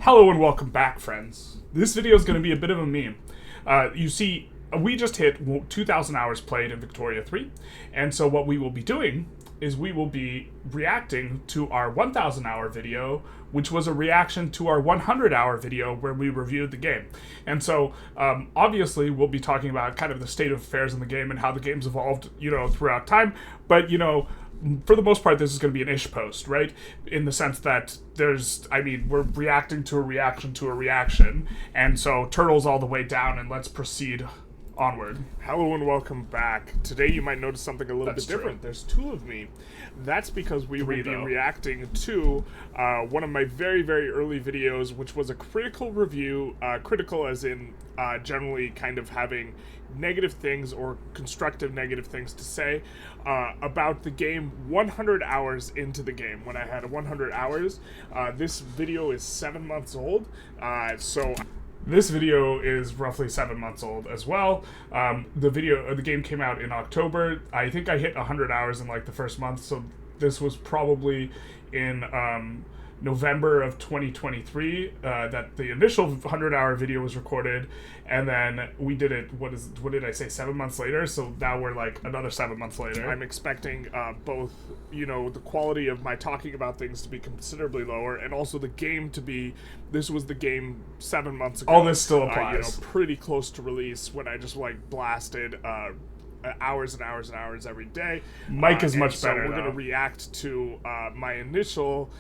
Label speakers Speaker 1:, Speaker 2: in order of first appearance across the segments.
Speaker 1: Hello and welcome back, friends. This video is going to be a bit of a meme. You see, we just hit 2,000 hours played in Victoria 3, and so what we will be doing is we will be reacting to our 1,000 hour video, which was a reaction to our 100 hour video where we reviewed the game. And so, obviously, we'll be talking about kind of the state of affairs in the game and how the game's evolved, throughout time, but, for the most part, this is going to be an ish post, right? In the sense that we're reacting to a reaction to a reaction. And so, turtles all the way down, and let's proceed onward.
Speaker 2: Hello and welcome back. Today you might notice something a little bit different. There's two of me. That's because we will be reacting to one of my very, very early videos, which was a critical review. Critical as in generally kind of having negative things or constructive negative things to say about the game 100 hours into the game. When I had 100 hours, this video is 7 months old, so
Speaker 1: this video is roughly 7 months old as well. The game came out in October. I think I hit 100 hours in like the first month, so this was probably in November of 2023 that the initial 100-hour video was recorded, and then we did it, what did I say, 7 months later? So now we're like another 7 months later.
Speaker 2: I'm expecting both, the quality of my talking about things to be considerably lower, and also the game to be, this was the game 7 months ago.
Speaker 1: All this still applies.
Speaker 2: Pretty close to release when I just like blasted hours and hours and hours every day.
Speaker 1: Mike is much better.
Speaker 2: So we're going to react to my initial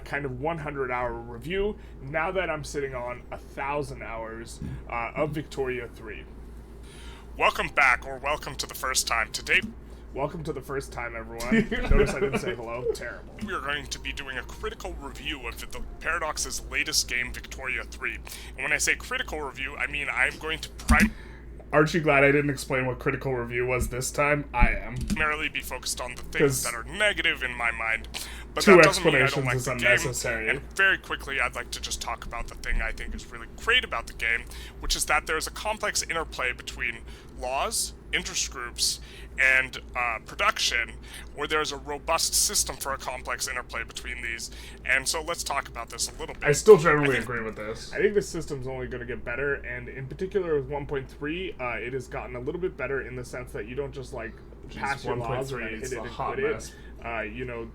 Speaker 2: kind of 100-hour review now that I'm sitting on 1,000 hours of Victoria 3.
Speaker 3: Welcome back, or welcome to the first time. Today,
Speaker 2: welcome to the first time, everyone. Notice I didn't say hello. Terrible.
Speaker 3: We are going to be doing a critical review of the Paradox's latest game, Victoria 3. And when I say critical review, I mean I'm going to
Speaker 1: Aren't you glad I didn't explain what critical review was this time? I am.
Speaker 3: primarily be focused on the things that are negative in my mind. But
Speaker 1: two
Speaker 3: that doesn't mean I
Speaker 1: explanations
Speaker 3: don't like
Speaker 1: is
Speaker 3: the
Speaker 1: unnecessary.
Speaker 3: game. And very quickly, I'd like to just talk about the thing I think is really great about the game, which is that there's a complex interplay between laws, interest groups, and production, where there's a robust system for a complex interplay between these. And so let's talk about this a little bit.
Speaker 1: I still generally agree with this.
Speaker 2: I think the system's only going to get better, and in particular with 1.3, it has gotten a little bit better in the sense that you don't just like pass your laws and hit it and quit it.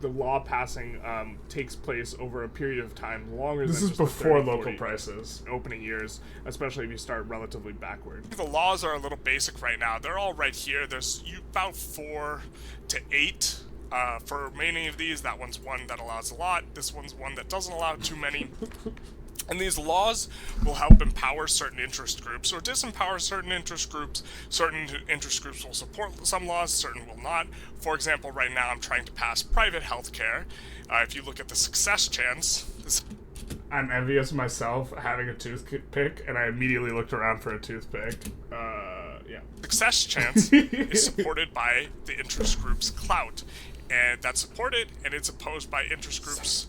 Speaker 2: The law passing takes place over a period of time longer
Speaker 1: this
Speaker 2: than
Speaker 1: is
Speaker 2: just
Speaker 1: before
Speaker 2: the 30,
Speaker 1: local prices.
Speaker 2: opening years, especially if you start relatively backward.
Speaker 3: The laws are a little basic right now. They're all right here. There's about 4 to 8 for many of these. That one's one that allows a lot. This one's one that doesn't allow too many. And these laws will help empower certain interest groups or disempower certain interest groups. Certain interest groups will support some laws, certain will not. For example, right now I'm trying to pass private health care. If you look at the success chance...
Speaker 1: I'm envious myself having a toothpick, and I immediately looked around for a toothpick.
Speaker 2: Yeah.
Speaker 3: Success chance is supported by the interest group's clout. And that's supported, and it's opposed by interest groups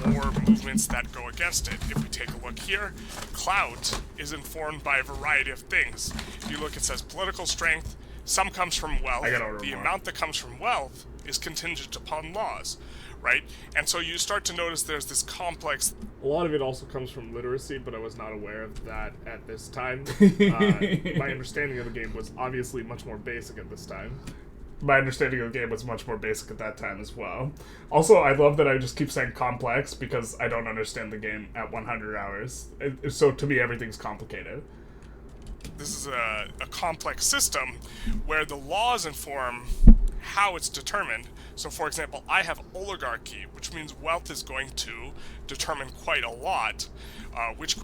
Speaker 3: or movements that go against it. If we take a look here, clout is informed by a variety of things. If you look, it says political strength, some comes from wealth. The amount that comes from wealth is contingent upon laws, right? And so you start to notice there's this complex...
Speaker 2: A lot of it also comes from literacy, but I was not aware of that at this time. My understanding of the game was obviously much more basic at this time.
Speaker 1: My understanding of the game was much more basic at that time as well. Also, I love that I just keep saying complex because I don't understand the game at 100 hours. So to me, everything's complicated.
Speaker 3: This is a complex system where the laws inform how it's determined. So, for example, I have oligarchy, which means wealth is going to determine quite a lot, which...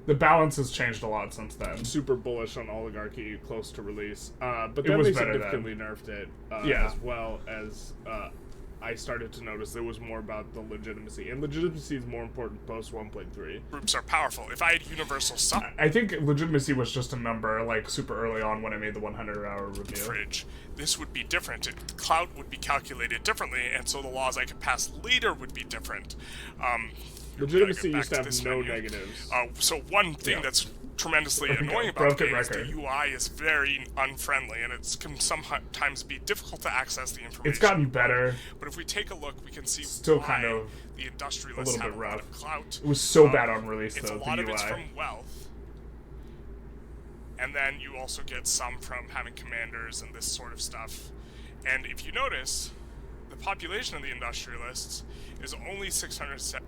Speaker 1: The balance has changed a lot since then.
Speaker 2: Super bullish on oligarchy close to release, but then they significantly nerfed it, as well as I started to notice it was more about the legitimacy, and legitimacy is more important post 1.3.
Speaker 3: Groups are powerful. If I had universal
Speaker 1: I think legitimacy was just a number, like, super early on when I made the 100-hour review.
Speaker 3: Fridge, this would be different. Clout would be calculated differently, and so the laws I could pass later would be different.
Speaker 2: Legitimacy used to have no negatives.
Speaker 3: So one thing that's tremendously annoying about the game is the
Speaker 1: record.
Speaker 3: UI is very unfriendly, and it can sometimes be difficult to access the information.
Speaker 1: It's gotten better.
Speaker 3: But if we take a look, we can see
Speaker 1: Still
Speaker 3: why
Speaker 1: kind of
Speaker 3: the industrialists have a lot of clout.
Speaker 1: It was so bad on release,
Speaker 3: It's
Speaker 1: though,
Speaker 3: a lot
Speaker 1: the
Speaker 3: of
Speaker 1: UI.
Speaker 3: it's from wealth. And then you also get some from having commanders and this sort of stuff. And if you notice, the population of the industrialists is only 670.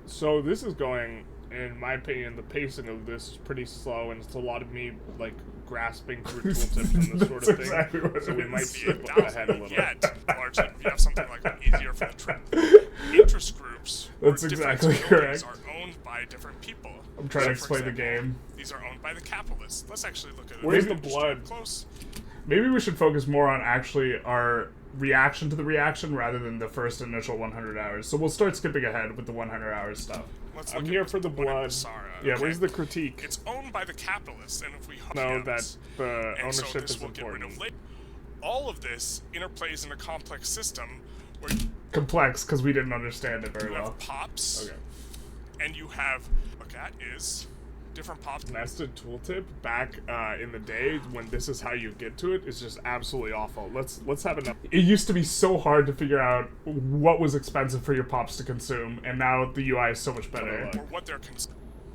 Speaker 2: So this is going, in my opinion, the pacing of this is pretty slow, and it's a lot of me, like, grasping through tooltips and this sort of thing.
Speaker 1: Exactly what
Speaker 2: So
Speaker 1: it
Speaker 2: we
Speaker 1: is.
Speaker 2: might be ahead a little.
Speaker 3: Yet, largely, we have something like an easier for the trip. Interest groups or
Speaker 1: That's
Speaker 3: different
Speaker 1: exactly
Speaker 3: buildings
Speaker 1: correct.
Speaker 3: are owned by different people.
Speaker 1: I'm trying to
Speaker 3: So, for
Speaker 1: explain the
Speaker 3: example,
Speaker 1: game.
Speaker 3: These are owned by the capitalists. Let's actually look at it.
Speaker 2: Where's the
Speaker 3: Just
Speaker 2: blood?
Speaker 3: Close.
Speaker 1: Maybe we should focus more on actually our reaction to the reaction rather than the first initial 100 hours. So we'll start skipping ahead with the 100 hours stuff.
Speaker 3: Let's
Speaker 2: I'm
Speaker 3: look
Speaker 2: here
Speaker 3: at
Speaker 2: for the
Speaker 3: one in
Speaker 2: blood.
Speaker 3: Basara,
Speaker 2: Yeah,
Speaker 3: okay?
Speaker 2: where's the critique?
Speaker 3: It's owned by the capitalists, and if we
Speaker 2: know that the
Speaker 3: and so
Speaker 2: ownership
Speaker 3: this
Speaker 2: is
Speaker 3: will get rid
Speaker 2: important.
Speaker 3: of all of this interplays in a complex system where
Speaker 1: Complex, because we didn't understand it very
Speaker 3: you
Speaker 1: well.
Speaker 3: have pops,
Speaker 2: Okay.
Speaker 3: and you have look at is different pops.
Speaker 2: Nested tooltip back in the day when this is how you get to it is just absolutely awful. Let's have enough.
Speaker 1: It used to be so hard to figure out what was expensive for your pops to consume, and now the UI is so much better.
Speaker 3: Or what they're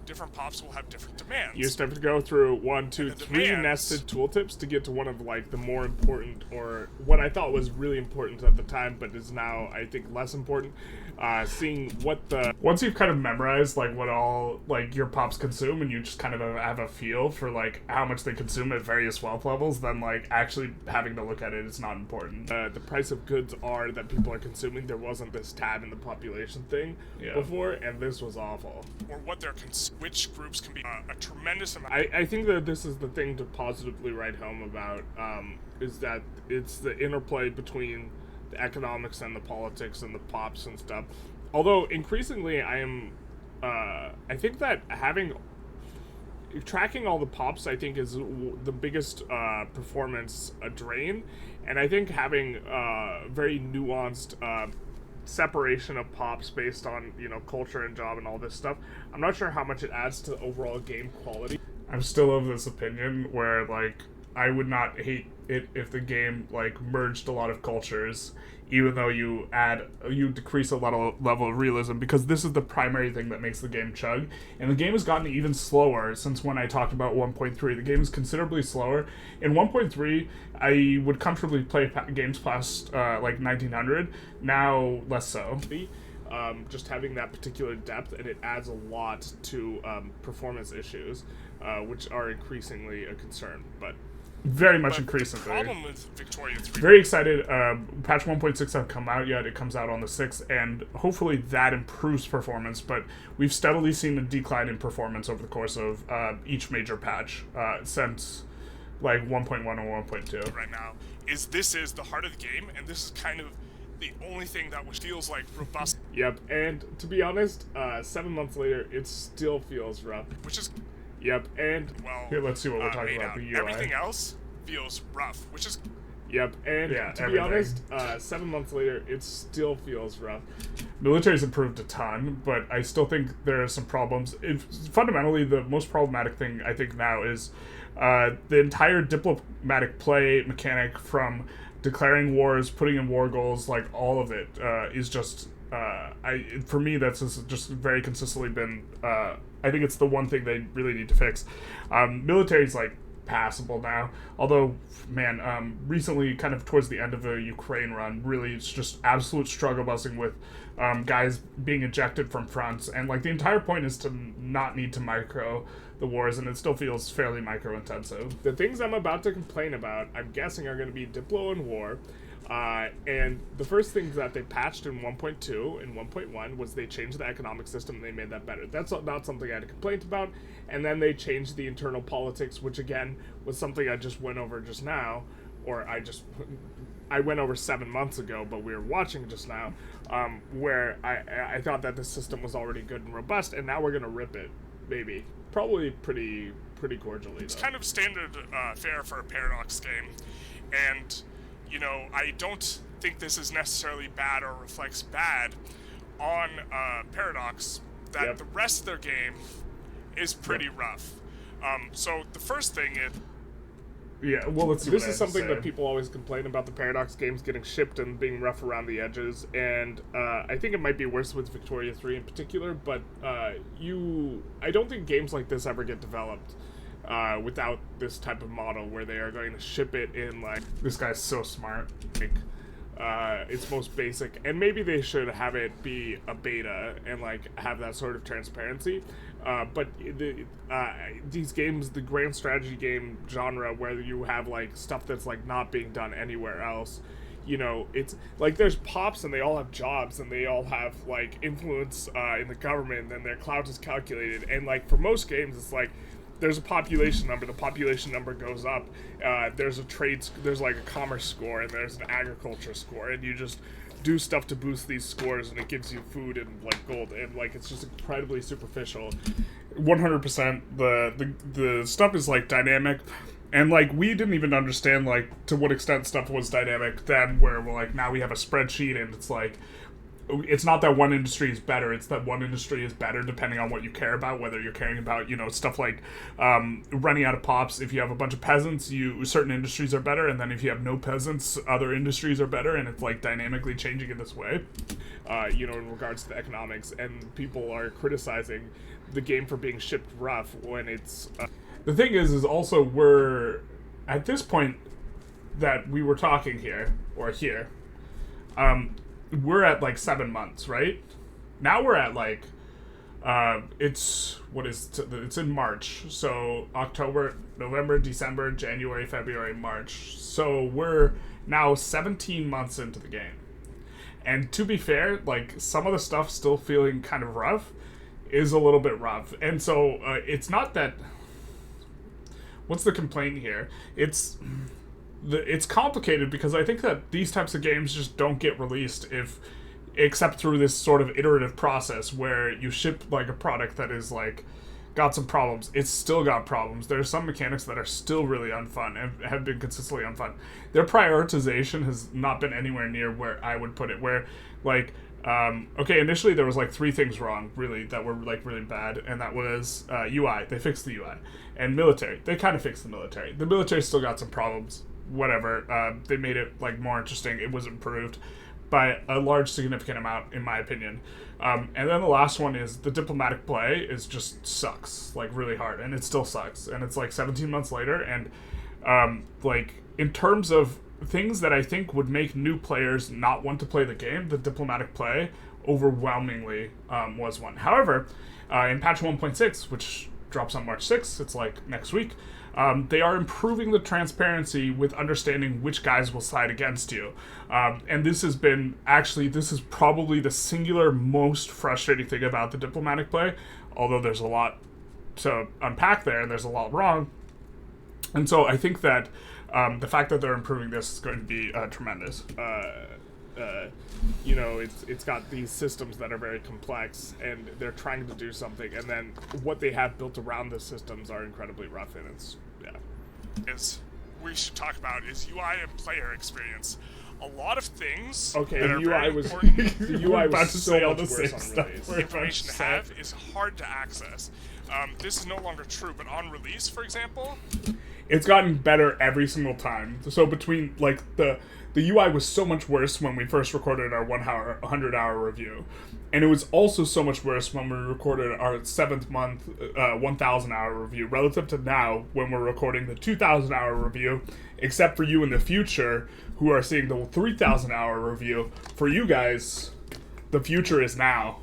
Speaker 3: different pops will have different demands.
Speaker 2: You used to have to go through 1, 2,
Speaker 3: And the
Speaker 2: 3
Speaker 3: demands-
Speaker 2: nested tooltips to get to one of like the more important, or what I thought was really important at the time, but is now I think less important. Seeing what the
Speaker 1: Once you've kind of memorized like what all like your pops consume, and you just kind of have a feel for like how much they consume at various wealth levels, then like actually having to look at it is not important.
Speaker 2: the price of goods are that people are consuming. There wasn't this tab in the population thing before, and this was awful.
Speaker 3: or what they're which groups can be a tremendous amount.
Speaker 2: I think that this is the thing to positively write home about, is that it's the interplay between the economics and the politics and the pops and stuff. Although increasingly I think that tracking all the pops I think is the biggest performance drain, and I think having very nuanced separation of pops based on culture and job and all this stuff, I'm not sure how much it adds to the overall game quality.
Speaker 1: I'm still of this opinion where like I would not hate it if the game like merged a lot of cultures, even though you decrease a level of realism, because this is the primary thing that makes the game chug. And the game has gotten even slower since when I talked about 1.3. The game is considerably slower. In 1.3, I would comfortably play games past like 1900. Now, less so.
Speaker 2: Just having that particular depth, and it adds a lot to performance issues, which are increasingly a concern. But
Speaker 1: very much
Speaker 3: But
Speaker 1: increasing.
Speaker 3: The problem with Victoria 3.
Speaker 1: Very excited. Patch 1.6 hasn't come out yet. It comes out on the 6th, and hopefully that improves performance. But we've steadily seen a decline in performance over the course of each major patch since like 1.1 or 1.2.
Speaker 3: Right now is the heart of the game, and this is kind of the only thing that feels like robust.
Speaker 2: Yep, and to be honest, 7 months later, it still feels rough.
Speaker 3: Which is
Speaker 2: Yep, and
Speaker 3: well.
Speaker 1: Here, let's see what we're talking
Speaker 3: made
Speaker 1: about.
Speaker 3: out.
Speaker 1: The UI.
Speaker 3: Everything else feels rough, which is
Speaker 2: yep, and
Speaker 1: Yeah,
Speaker 2: to be
Speaker 1: everything.
Speaker 2: honest, 7 months later, it still feels rough.
Speaker 1: Military's improved a ton, but I still think there are some problems. Fundamentally, the most problematic thing I think now is the entire diplomatic play mechanic, from declaring wars, putting in war goals, like all of it is just. For me, that's just very consistently been. I think it's the one thing they really need to fix. Military's like passable now, although man, recently, kind of towards the end of the Ukraine run, really it's just absolute struggle busing with guys being ejected from fronts, and like the entire point is to not need to micro the wars, and it still feels fairly micro intensive.
Speaker 2: The things I'm about to complain about, I'm guessing, are going to be Diplo and War. And the first things that they patched in 1.2 and 1.1 was they changed the economic system and they made that better. That's not something I had a complaint about. And then they changed the internal politics, which again was something I just went over just now, or I went over 7 months ago, but we were watching just now, where I thought that the system was already good and robust, and now we're gonna rip it, maybe, probably pretty cordially.
Speaker 3: It's kind of standard fare for a Paradox game, and I don't think this is necessarily bad or reflects bad on Paradox. that the rest of their game is pretty rough. So the first thing is...
Speaker 1: Yeah, well, let's see.
Speaker 2: This is something that people always complain about, the Paradox games getting shipped and being rough around the edges, and I think it might be worse with Victoria 3 in particular, but I don't think games like this ever get developed without this type of model where they are going to ship it in, like...
Speaker 1: This guy's so smart.
Speaker 2: Like, its most basic, and maybe they should have it be a beta and like have that sort of transparency. But these games, the grand strategy game genre, where you have like stuff that's like not being done anywhere else, you know, it's like there's pops and they all have jobs and they all have like influence in the government and their clout is calculated. And like for most games, it's like there's a population number. The population number goes up. There's a there's like a commerce score and there's an agriculture score, and you just do stuff to boost these scores, and it gives you food and like gold, and like it's just incredibly superficial.
Speaker 1: 100%. The stuff is like dynamic, and like we didn't even understand like to what extent stuff was dynamic then. Where we're like now we have a spreadsheet, and it's like. It's not that one industry is better, it's that one industry is better depending on what you care about, whether you're caring about, you know, stuff like running out of pops. If you have a bunch of peasants, certain industries are better, and then if you have no peasants, other industries are better, and it's like dynamically changing in this way.
Speaker 2: You know, in regards to the economics, and people are criticizing the game for being shipped rough when it's...
Speaker 1: The thing is also we're, at this point that we were talking here, we're at like 7 months, right? Now we're at like, it's in March. So October, November, December, January, February, March. So we're now 17 months into the game. And to be fair, like some of the stuff still feeling kind of rough is a little bit rough. And so it's not that, what's the complaint here? It's complicated because I think that these types of games just don't get released except through this sort of iterative process where you ship like a product that is like got some problems. It's still got problems. There's some mechanics that are still really unfun and have been consistently unfun. Their prioritization has not been anywhere near where I would put it. Where like okay, initially there was like 3 things wrong really that were like really bad, and that was UI. They fixed the UI, and military. They kind of fixed the military. The military still got some problems. Whatever, they made it like more interesting. It was improved by a large significant amount in my opinion. And then the last one is the diplomatic play is just sucks like really hard, and it still sucks, and it's like 17 months later, and like in terms of things that I think would make new players not want to play the game, the diplomatic play overwhelmingly was one. However, in patch 1.6, which drops on March 6th, it's like next week, they are improving the transparency with understanding which guys will side against you. And this is probably the singular most frustrating thing about the diplomatic play, although there's a lot to unpack there and there's a lot wrong. And so I think that the fact that they're improving this is going to be tremendous.
Speaker 2: You know, it's got these systems that are very complex, and they're trying to do something, and then what they have built around the systems are incredibly rough, and it's,
Speaker 3: we should talk about is UI and player experience. A lot of things
Speaker 2: okay,
Speaker 3: that are
Speaker 2: the
Speaker 3: very
Speaker 2: UI was
Speaker 3: important.
Speaker 2: the UI was so much worse on release.
Speaker 3: The information to have is hard to access. This is no longer true, but on release, for example,
Speaker 1: it's gotten better every single time. So between like the UI was so much worse when we first recorded our 100-hour review, and it was also so much worse when we recorded our 7th month 1,000-hour review relative to now when we're recording the 2,000-hour review. Except for you in the future who are seeing the 3,000-hour review. For you guys, the future is now.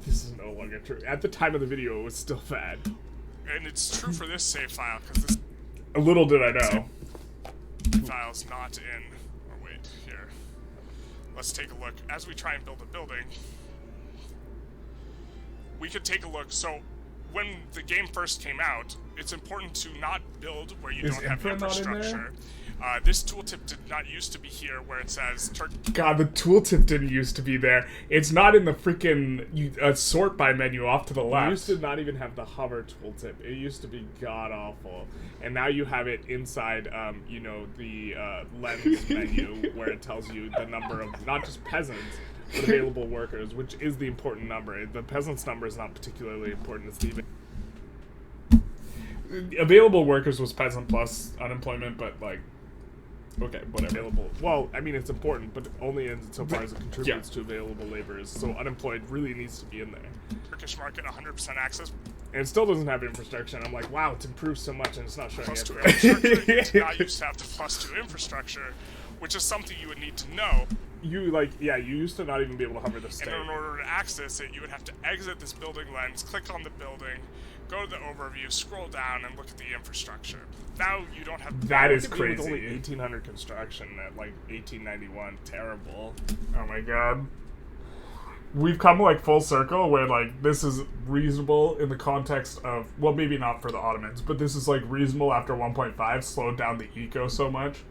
Speaker 2: This is no longer true. At the time of the video, it was still bad.
Speaker 3: And it's true for this save file, because this
Speaker 1: little did I know.
Speaker 3: file's not in... Oh, wait, here. Let's take a look. As we try and build a building, we could take a look. So, when the game first came out, it's important to not build where you don't have infrastructure. This tooltip did not used to be here where it says...
Speaker 1: God, the tooltip didn't used to be there. It's not in the freaking sort by menu off to the left.
Speaker 2: You used to not even have the hover tooltip. It used to be god-awful. And now you have it inside, you know, the lens menu where it tells you the number of, not just peasants, with available workers, which is the important number. The peasants' number is not particularly important. It's the
Speaker 1: available workers was peasant plus unemployment, but like, okay, whatever.
Speaker 2: available. Well, I mean, it's important, but only insofar as it contributes to available laborers. So unemployed really needs to be in there.
Speaker 3: Turkish market 100% access.
Speaker 2: And it still doesn't have infrastructure, and I'm like, wow, it's improved so much, and it's not showing
Speaker 3: Plus
Speaker 2: it.
Speaker 3: 2 infrastructure. You did not used to have the plus 2 infrastructure, which is something you would need to know.
Speaker 2: You used to not even be able to hover the state.
Speaker 3: And in order to access it, you would have to exit this building lens, click on the building, go to the overview, scroll down, and look at the infrastructure. Now you don't have.
Speaker 1: That is
Speaker 2: With
Speaker 1: crazy.
Speaker 2: only 1800 construction at like 1891, terrible.
Speaker 1: Oh my god. We've come like full circle where like this is reasonable in the context of, well, maybe not for the Ottomans, but this is like reasonable after 1.5 slowed down the eco so much.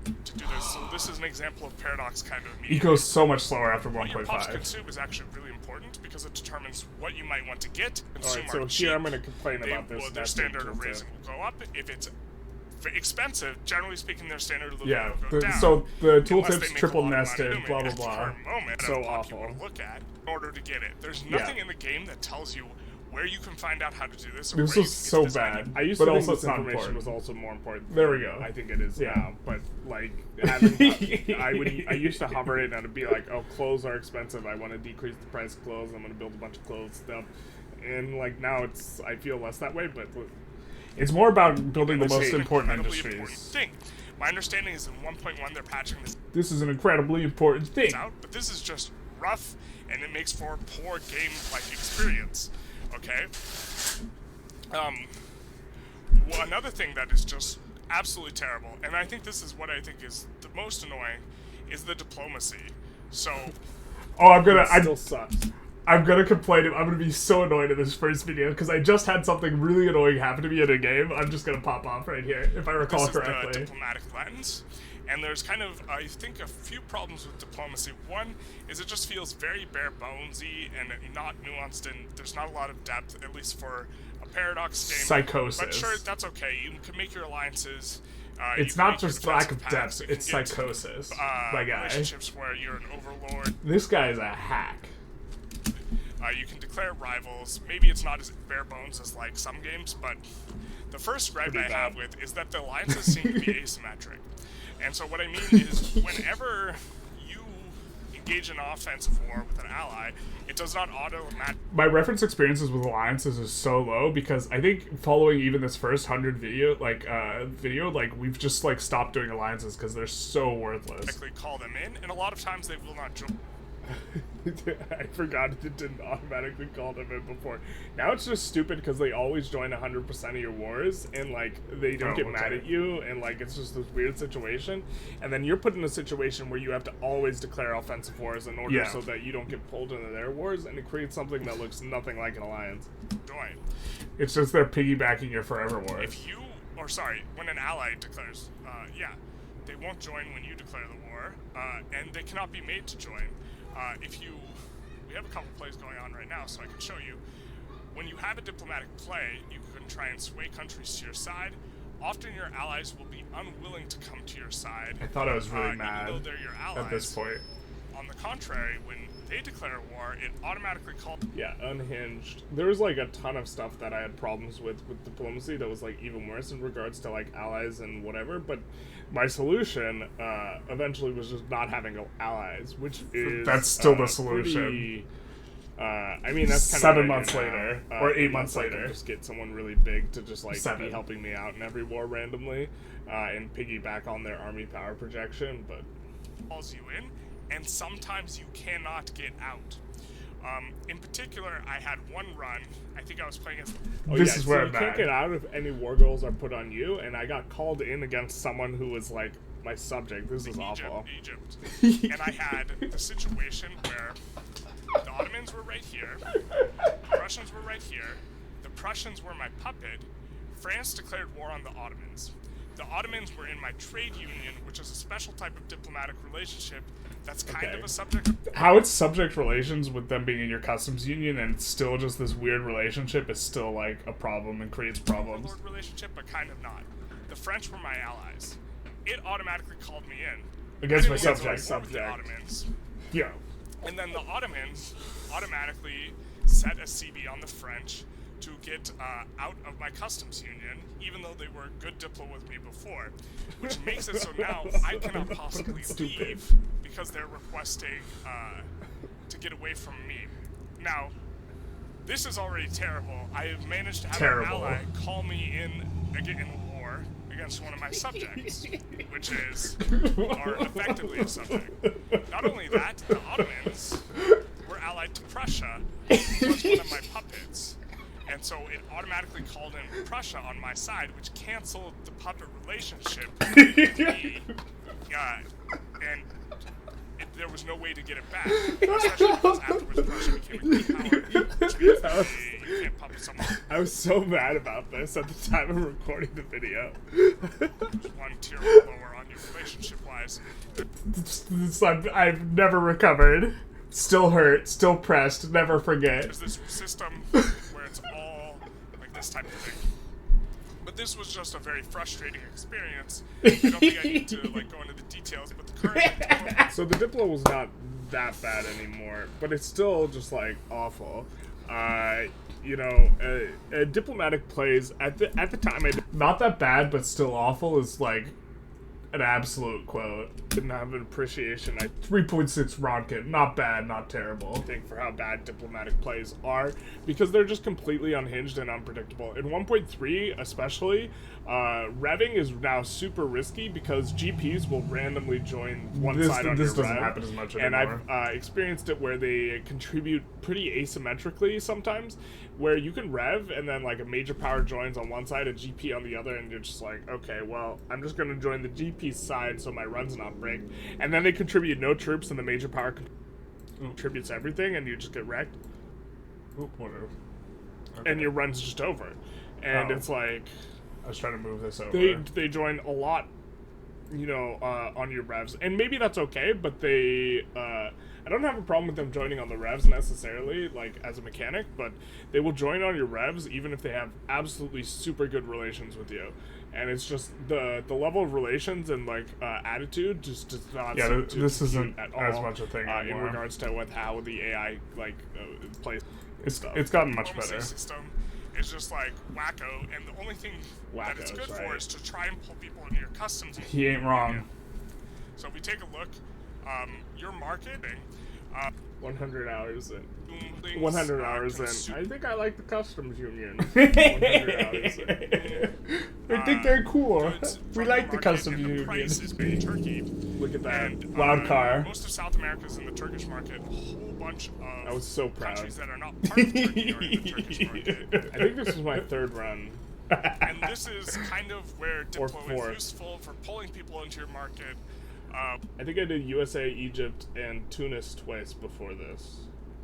Speaker 3: To do this, so this is an example of paradox kind of media.
Speaker 1: Eco's so much slower after
Speaker 3: What your pops
Speaker 1: 1.5.
Speaker 3: consume is actually really important because it determines what you might want to get.
Speaker 2: Alright, so here I'm going to complain about this.
Speaker 3: Their standard of raising will go up. If it's expensive, generally speaking, their standard of living
Speaker 1: Yeah,
Speaker 3: will go down.
Speaker 1: so the
Speaker 3: Unless they
Speaker 1: tooltip's
Speaker 3: make a
Speaker 1: triple
Speaker 3: lot of money
Speaker 1: nested,
Speaker 3: doing
Speaker 1: blah
Speaker 3: it
Speaker 1: blah
Speaker 3: at the
Speaker 1: blah.
Speaker 3: current moment,
Speaker 2: So
Speaker 3: a lot of
Speaker 2: awful.
Speaker 3: people to look at in order to get it. There's nothing in the game that tells you where you can find out how to do this. Or
Speaker 1: This
Speaker 3: where
Speaker 1: was
Speaker 3: you can
Speaker 1: so
Speaker 3: get this
Speaker 1: bad.
Speaker 3: item.
Speaker 2: I used
Speaker 1: But
Speaker 2: to think
Speaker 1: also
Speaker 2: this
Speaker 1: it's not
Speaker 2: information
Speaker 1: important.
Speaker 2: was also more important.
Speaker 1: There we go.
Speaker 2: I think it is
Speaker 1: Yeah.
Speaker 2: now, but like having, I used to hover it and it'd be like, oh, clothes are expensive. I want to decrease the price of clothes. I'm going to build a bunch of clothes stuff, and like now I feel less that way, but
Speaker 1: It's more about building the
Speaker 3: This is
Speaker 1: most
Speaker 3: an
Speaker 1: important
Speaker 3: incredibly
Speaker 1: industries.
Speaker 3: thing. My understanding is in 1.1 they're patching
Speaker 1: This is an incredibly important thing.
Speaker 3: this out, but this is just rough, and it makes for a poor game-like experience. Okay. Another thing that is just absolutely terrible, and I think this is what I think is the most annoying, is the diplomacy. So,
Speaker 1: Oh,
Speaker 2: it still sucks.
Speaker 1: I'm gonna complain. I'm gonna be so annoyed in this first video because I just had something really annoying happen to me in a game. I'm just gonna pop off right here if I recall
Speaker 3: this is the
Speaker 1: correctly.
Speaker 3: diplomatic lens, and there's kind of, I think, a few problems with diplomacy. One is it just feels very bare bonesy and not nuanced, and there's not a lot of depth, at least for a paradox game.
Speaker 1: Psychosis.
Speaker 3: But sure, that's okay. You can make your alliances.
Speaker 1: It's
Speaker 3: you can
Speaker 1: not
Speaker 3: make your
Speaker 1: just lack of
Speaker 3: defensive paths,
Speaker 1: depth,
Speaker 3: you
Speaker 1: it's
Speaker 3: can get,
Speaker 1: psychosis. My guy.
Speaker 3: relationships where you're an overlord.
Speaker 1: This guy is a hack.
Speaker 3: You can declare rivals. Maybe it's not as bare bones as like some games, but the first gripe I have with is that the alliances seem to be asymmetric. And so what I mean is whenever you engage in an offensive war with an ally, it does not automatically.
Speaker 1: My reference experiences with alliances is so low because I think following even this first 100 video, we've just like stopped doing alliances because they're so worthless.
Speaker 3: Call them in, and a lot of times they will not join.
Speaker 2: I forgot it didn't automatically call them in before. Now it's just stupid because they always join 100% of your wars, and like they don't get mad at you, and like it's just this weird situation. And then you're put in a situation where you have to always declare offensive wars in order so that you don't get pulled into their wars, and it creates something that looks nothing like an alliance.
Speaker 3: Join.
Speaker 1: It's just they're piggybacking your forever wars.
Speaker 3: When an ally declares, they won't join when you declare the war, and they cannot be made to join. We have a couple plays going on right now, so I can show you. When you have a diplomatic play, you can try and sway countries to your side. Often your allies will be unwilling to come to your side.
Speaker 1: I thought I was really
Speaker 3: even
Speaker 1: mad
Speaker 3: though they're your allies.
Speaker 1: at this point.
Speaker 3: On the contrary, when they declare a war, it automatically calls.
Speaker 2: Yeah, unhinged. There was like a ton of stuff that I had problems with diplomacy that was like even worse in regards to like allies and whatever, but my solution eventually was just not having allies, which is
Speaker 1: That's still the solution.
Speaker 2: I mean, that's kind
Speaker 1: 7
Speaker 2: of
Speaker 1: months later, or 8 months
Speaker 2: like
Speaker 1: later.
Speaker 2: Just get someone really big to just like
Speaker 1: 7.
Speaker 2: be helping me out in every war randomly, and piggyback on their army power projection. But
Speaker 3: calls you in, and sometimes you cannot get out. In particular, I had one run. I think I was playing as.
Speaker 1: This is where
Speaker 2: you
Speaker 1: I'm
Speaker 2: can't
Speaker 1: at.
Speaker 2: get out if any war goals are put on you, and I got called in against someone who was like my subject. This is awful.
Speaker 3: Egypt. And I had the situation where the Ottomans were right here, the Prussians were right here, the Prussians were my puppet, France declared war on the Ottomans. The Ottomans were in my trade union, which is a special type of diplomatic relationship that's kind of a subject.
Speaker 1: How it's subject relations with them being in your customs union and it's still just this weird relationship is still like a problem and creates problems.
Speaker 3: Overlord relationship, but kind of not. The French were my allies. It automatically called me in.
Speaker 1: Against
Speaker 3: I
Speaker 1: my
Speaker 3: didn't want to
Speaker 1: subject.
Speaker 3: go to war with the Ottomans.
Speaker 1: Yeah.
Speaker 3: And then the Ottomans automatically set a CB on the French to get out of my customs union, even though they were a good diplo with me before, which makes it so now I cannot possibly leave because they're requesting to get away from me. Now, this is already terrible. I have managed to have an ally call me in war against one of my subjects, which is, are effectively a subject. Not only that, the Ottomans were allied to Prussia, who was one of my puppets. And so it automatically called in Prussia on my side, which canceled the puppet relationship with me. And there was no way to get it back, especially because afterwards Prussia became a great power, which means that you can't puppet someone.
Speaker 2: I was so mad about this at the time of recording the video.
Speaker 3: One tier lower on you relationship-wise.
Speaker 1: I've never recovered. Still hurt, still pressed, never forget.
Speaker 3: There's this system where it's all like this type of thing. But this was just a very frustrating experience. I don't think I need to like go into the details, but the current
Speaker 2: So the Diplo was not that bad anymore, but it's still just like awful. Diplomatic plays at the time
Speaker 1: not that bad, but still awful is like an absolute quote.
Speaker 2: didn't have an appreciation,
Speaker 1: 3.6 Rodkin, not bad, not terrible.
Speaker 2: I think, for how bad diplomatic plays are, because they're just completely unhinged and unpredictable. In 1.3 especially, revving is now super risky because GPs will randomly join one side on your rev.
Speaker 1: This doesn't happen as much anymore.
Speaker 2: And I've experienced it where they contribute pretty asymmetrically sometimes, where you can rev and then like a major power joins on one side, a GP on the other, and you're just like, okay, well, I'm just going to join the GP side so my run's not break. And then they contribute no troops and the major power contributes everything and you just get wrecked.
Speaker 1: Oop, whatever. Okay.
Speaker 2: And your run's just over. And it's like...
Speaker 1: I was trying to move this over.
Speaker 2: They join a lot, on your revs. And maybe that's okay, but they... I don't have a problem with them joining on the revs necessarily, like, as a mechanic, but they will join on your revs even if they have absolutely super good relations with you. And it's just the level of relations and, like, attitude just does not seem to
Speaker 1: this isn't
Speaker 2: at all,
Speaker 1: as much a thing anymore.
Speaker 2: in regards to how the AI, like, plays stuff.
Speaker 1: It's gotten much
Speaker 3: diplomacy
Speaker 1: better.
Speaker 3: system is just like wacko, and the only thing that it's good for is to try and pull people into your customs.
Speaker 1: He ain't wrong.
Speaker 3: So if we take a look, your marketing,
Speaker 2: 100 hours in.
Speaker 3: 100
Speaker 2: hours in. I think I like the customs union. 100 hours in.
Speaker 1: I think they're cool. We like the customs union.
Speaker 3: The price is being Turkey.
Speaker 2: Look at that.
Speaker 1: And, loud car.
Speaker 3: Most of South America is in the Turkish market. A whole bunch of
Speaker 2: I was so proud.
Speaker 3: countries that are not part of Turkey are in the Turkish market.
Speaker 2: I think this is my third run.
Speaker 3: And this is kind of where Diplo
Speaker 2: fourth.
Speaker 3: is useful for pulling people into your market.
Speaker 2: I think I did USA, Egypt, and Tunis twice before this.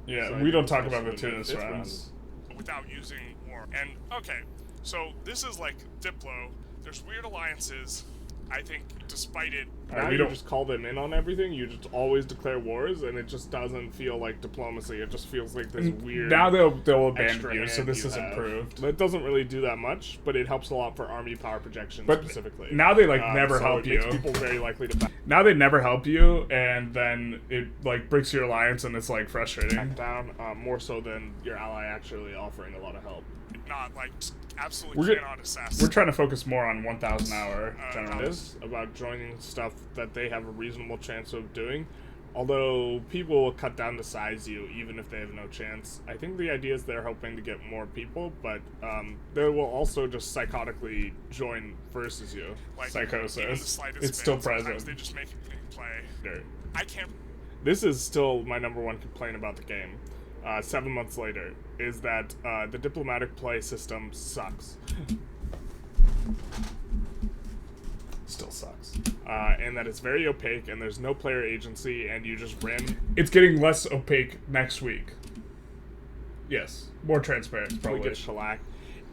Speaker 1: Yeah,
Speaker 2: So
Speaker 1: we don't
Speaker 2: this
Speaker 1: talk
Speaker 2: was
Speaker 1: about the
Speaker 2: my
Speaker 1: Tunis
Speaker 2: fifth
Speaker 1: runs.
Speaker 3: Without using war. And, okay, so this is like Diplo. There's weird alliances. I think, despite it...
Speaker 2: Now you just call them in on everything, you just always declare wars, and it just doesn't feel like diplomacy, it just feels like this weird...
Speaker 1: Now they'll abandon
Speaker 2: extra
Speaker 1: you, so
Speaker 2: hand
Speaker 1: this
Speaker 2: you
Speaker 1: is
Speaker 2: have.
Speaker 1: improved.
Speaker 2: But it doesn't really do that much, but it helps a lot for army power projection specifically.
Speaker 1: Now they never help you.
Speaker 2: It makes people very likely to back
Speaker 1: Now they never help you, and then it like breaks your alliance, and it's like frustrating.
Speaker 2: down, more so than your ally actually offering a lot of help.
Speaker 3: Not, like, absolutely cannot assess.
Speaker 1: We're trying to focus more on 1,000 hour
Speaker 2: Generalist about joining stuff that they have a reasonable chance of doing. Although people will cut down to size you even if they have no chance. I think the idea is they're hoping to get more people, but they will also just psychotically join versus you.
Speaker 3: Like,
Speaker 1: Psychosis. It's
Speaker 3: bit,
Speaker 1: still present.
Speaker 3: They just make it play.
Speaker 2: Dirt.
Speaker 3: I can't...
Speaker 2: This is still my number one complaint about the game. 7 months later, is that the diplomatic play system sucks.
Speaker 1: Still sucks.
Speaker 2: And that it's very opaque, and there's no player agency, and you just
Speaker 1: It's getting less opaque next week. Yes, more transparent, probably.
Speaker 2: get shellacked.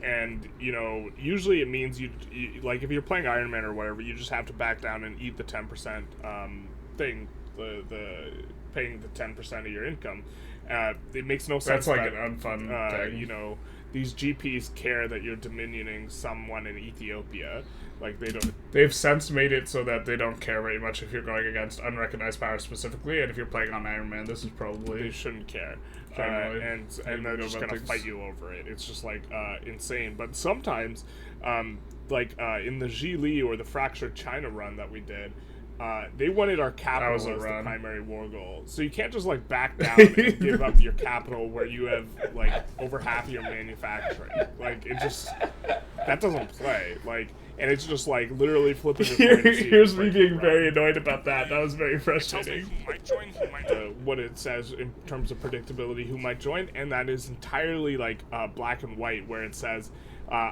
Speaker 2: And, usually it means you like, if you're playing Iron Man or whatever, you just have to back down and eat the 10% thing, the paying the 10% of your income. It makes no sense.
Speaker 1: That's like an unfun thing.
Speaker 2: these GPs care that you're dominioning someone in Ethiopia. Like,
Speaker 1: They've since made it so that they don't care very much if you're going against unrecognized power specifically, and if you're playing on Iron Man, this is probably...
Speaker 2: They shouldn't care.
Speaker 1: Generally.
Speaker 2: And they're just gonna fight you over it. It's just, like, insane. But sometimes, in the Zhili or the Fractured China run that we did, they wanted our capital as the primary war goal. So you can't just, like, back down and give up your capital where you have, like, over half of your manufacturing. Like, it just... That doesn't play. Like... And it's just like literally flipping your
Speaker 1: Here's me being very annoyed about that. That was very frustrating.
Speaker 3: Who might join, who might
Speaker 2: what it says in terms of predictability, who might join, and that is entirely like black and white, where it says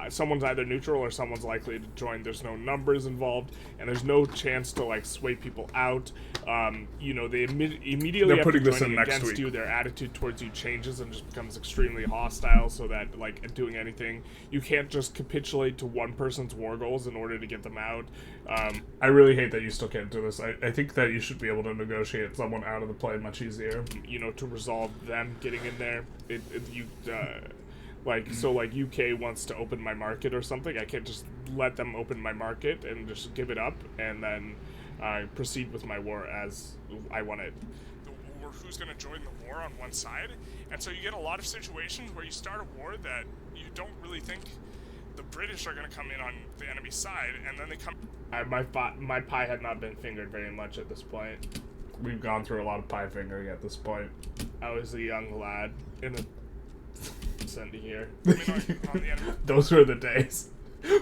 Speaker 2: someone's either neutral or someone's likely to join. There's no numbers involved, and there's no chance to like sway people out. They immediately after joining against you, their attitude towards you changes and just becomes extremely hostile. So that like doing anything, you can't just capitulate to one person's war goals in order to get them out.
Speaker 1: I really hate that you still can't do this. I think that you should be able to negotiate someone out of the play much easier.
Speaker 2: To resolve them getting in there. UK wants to open my market or something. I can't just let them open my market and just give it up and then proceed with my war as I want it.
Speaker 3: Or who's going to join the war on one side. And so you get a lot of situations where you start a war that you don't really think the British are going to come in on the enemy side, and then they come...
Speaker 2: My pie had not been fingered very much at this point.
Speaker 1: We've gone through a lot of pie fingering at this point.
Speaker 2: I was a young lad in a... Send here.
Speaker 3: On the enemy
Speaker 1: Those were the days.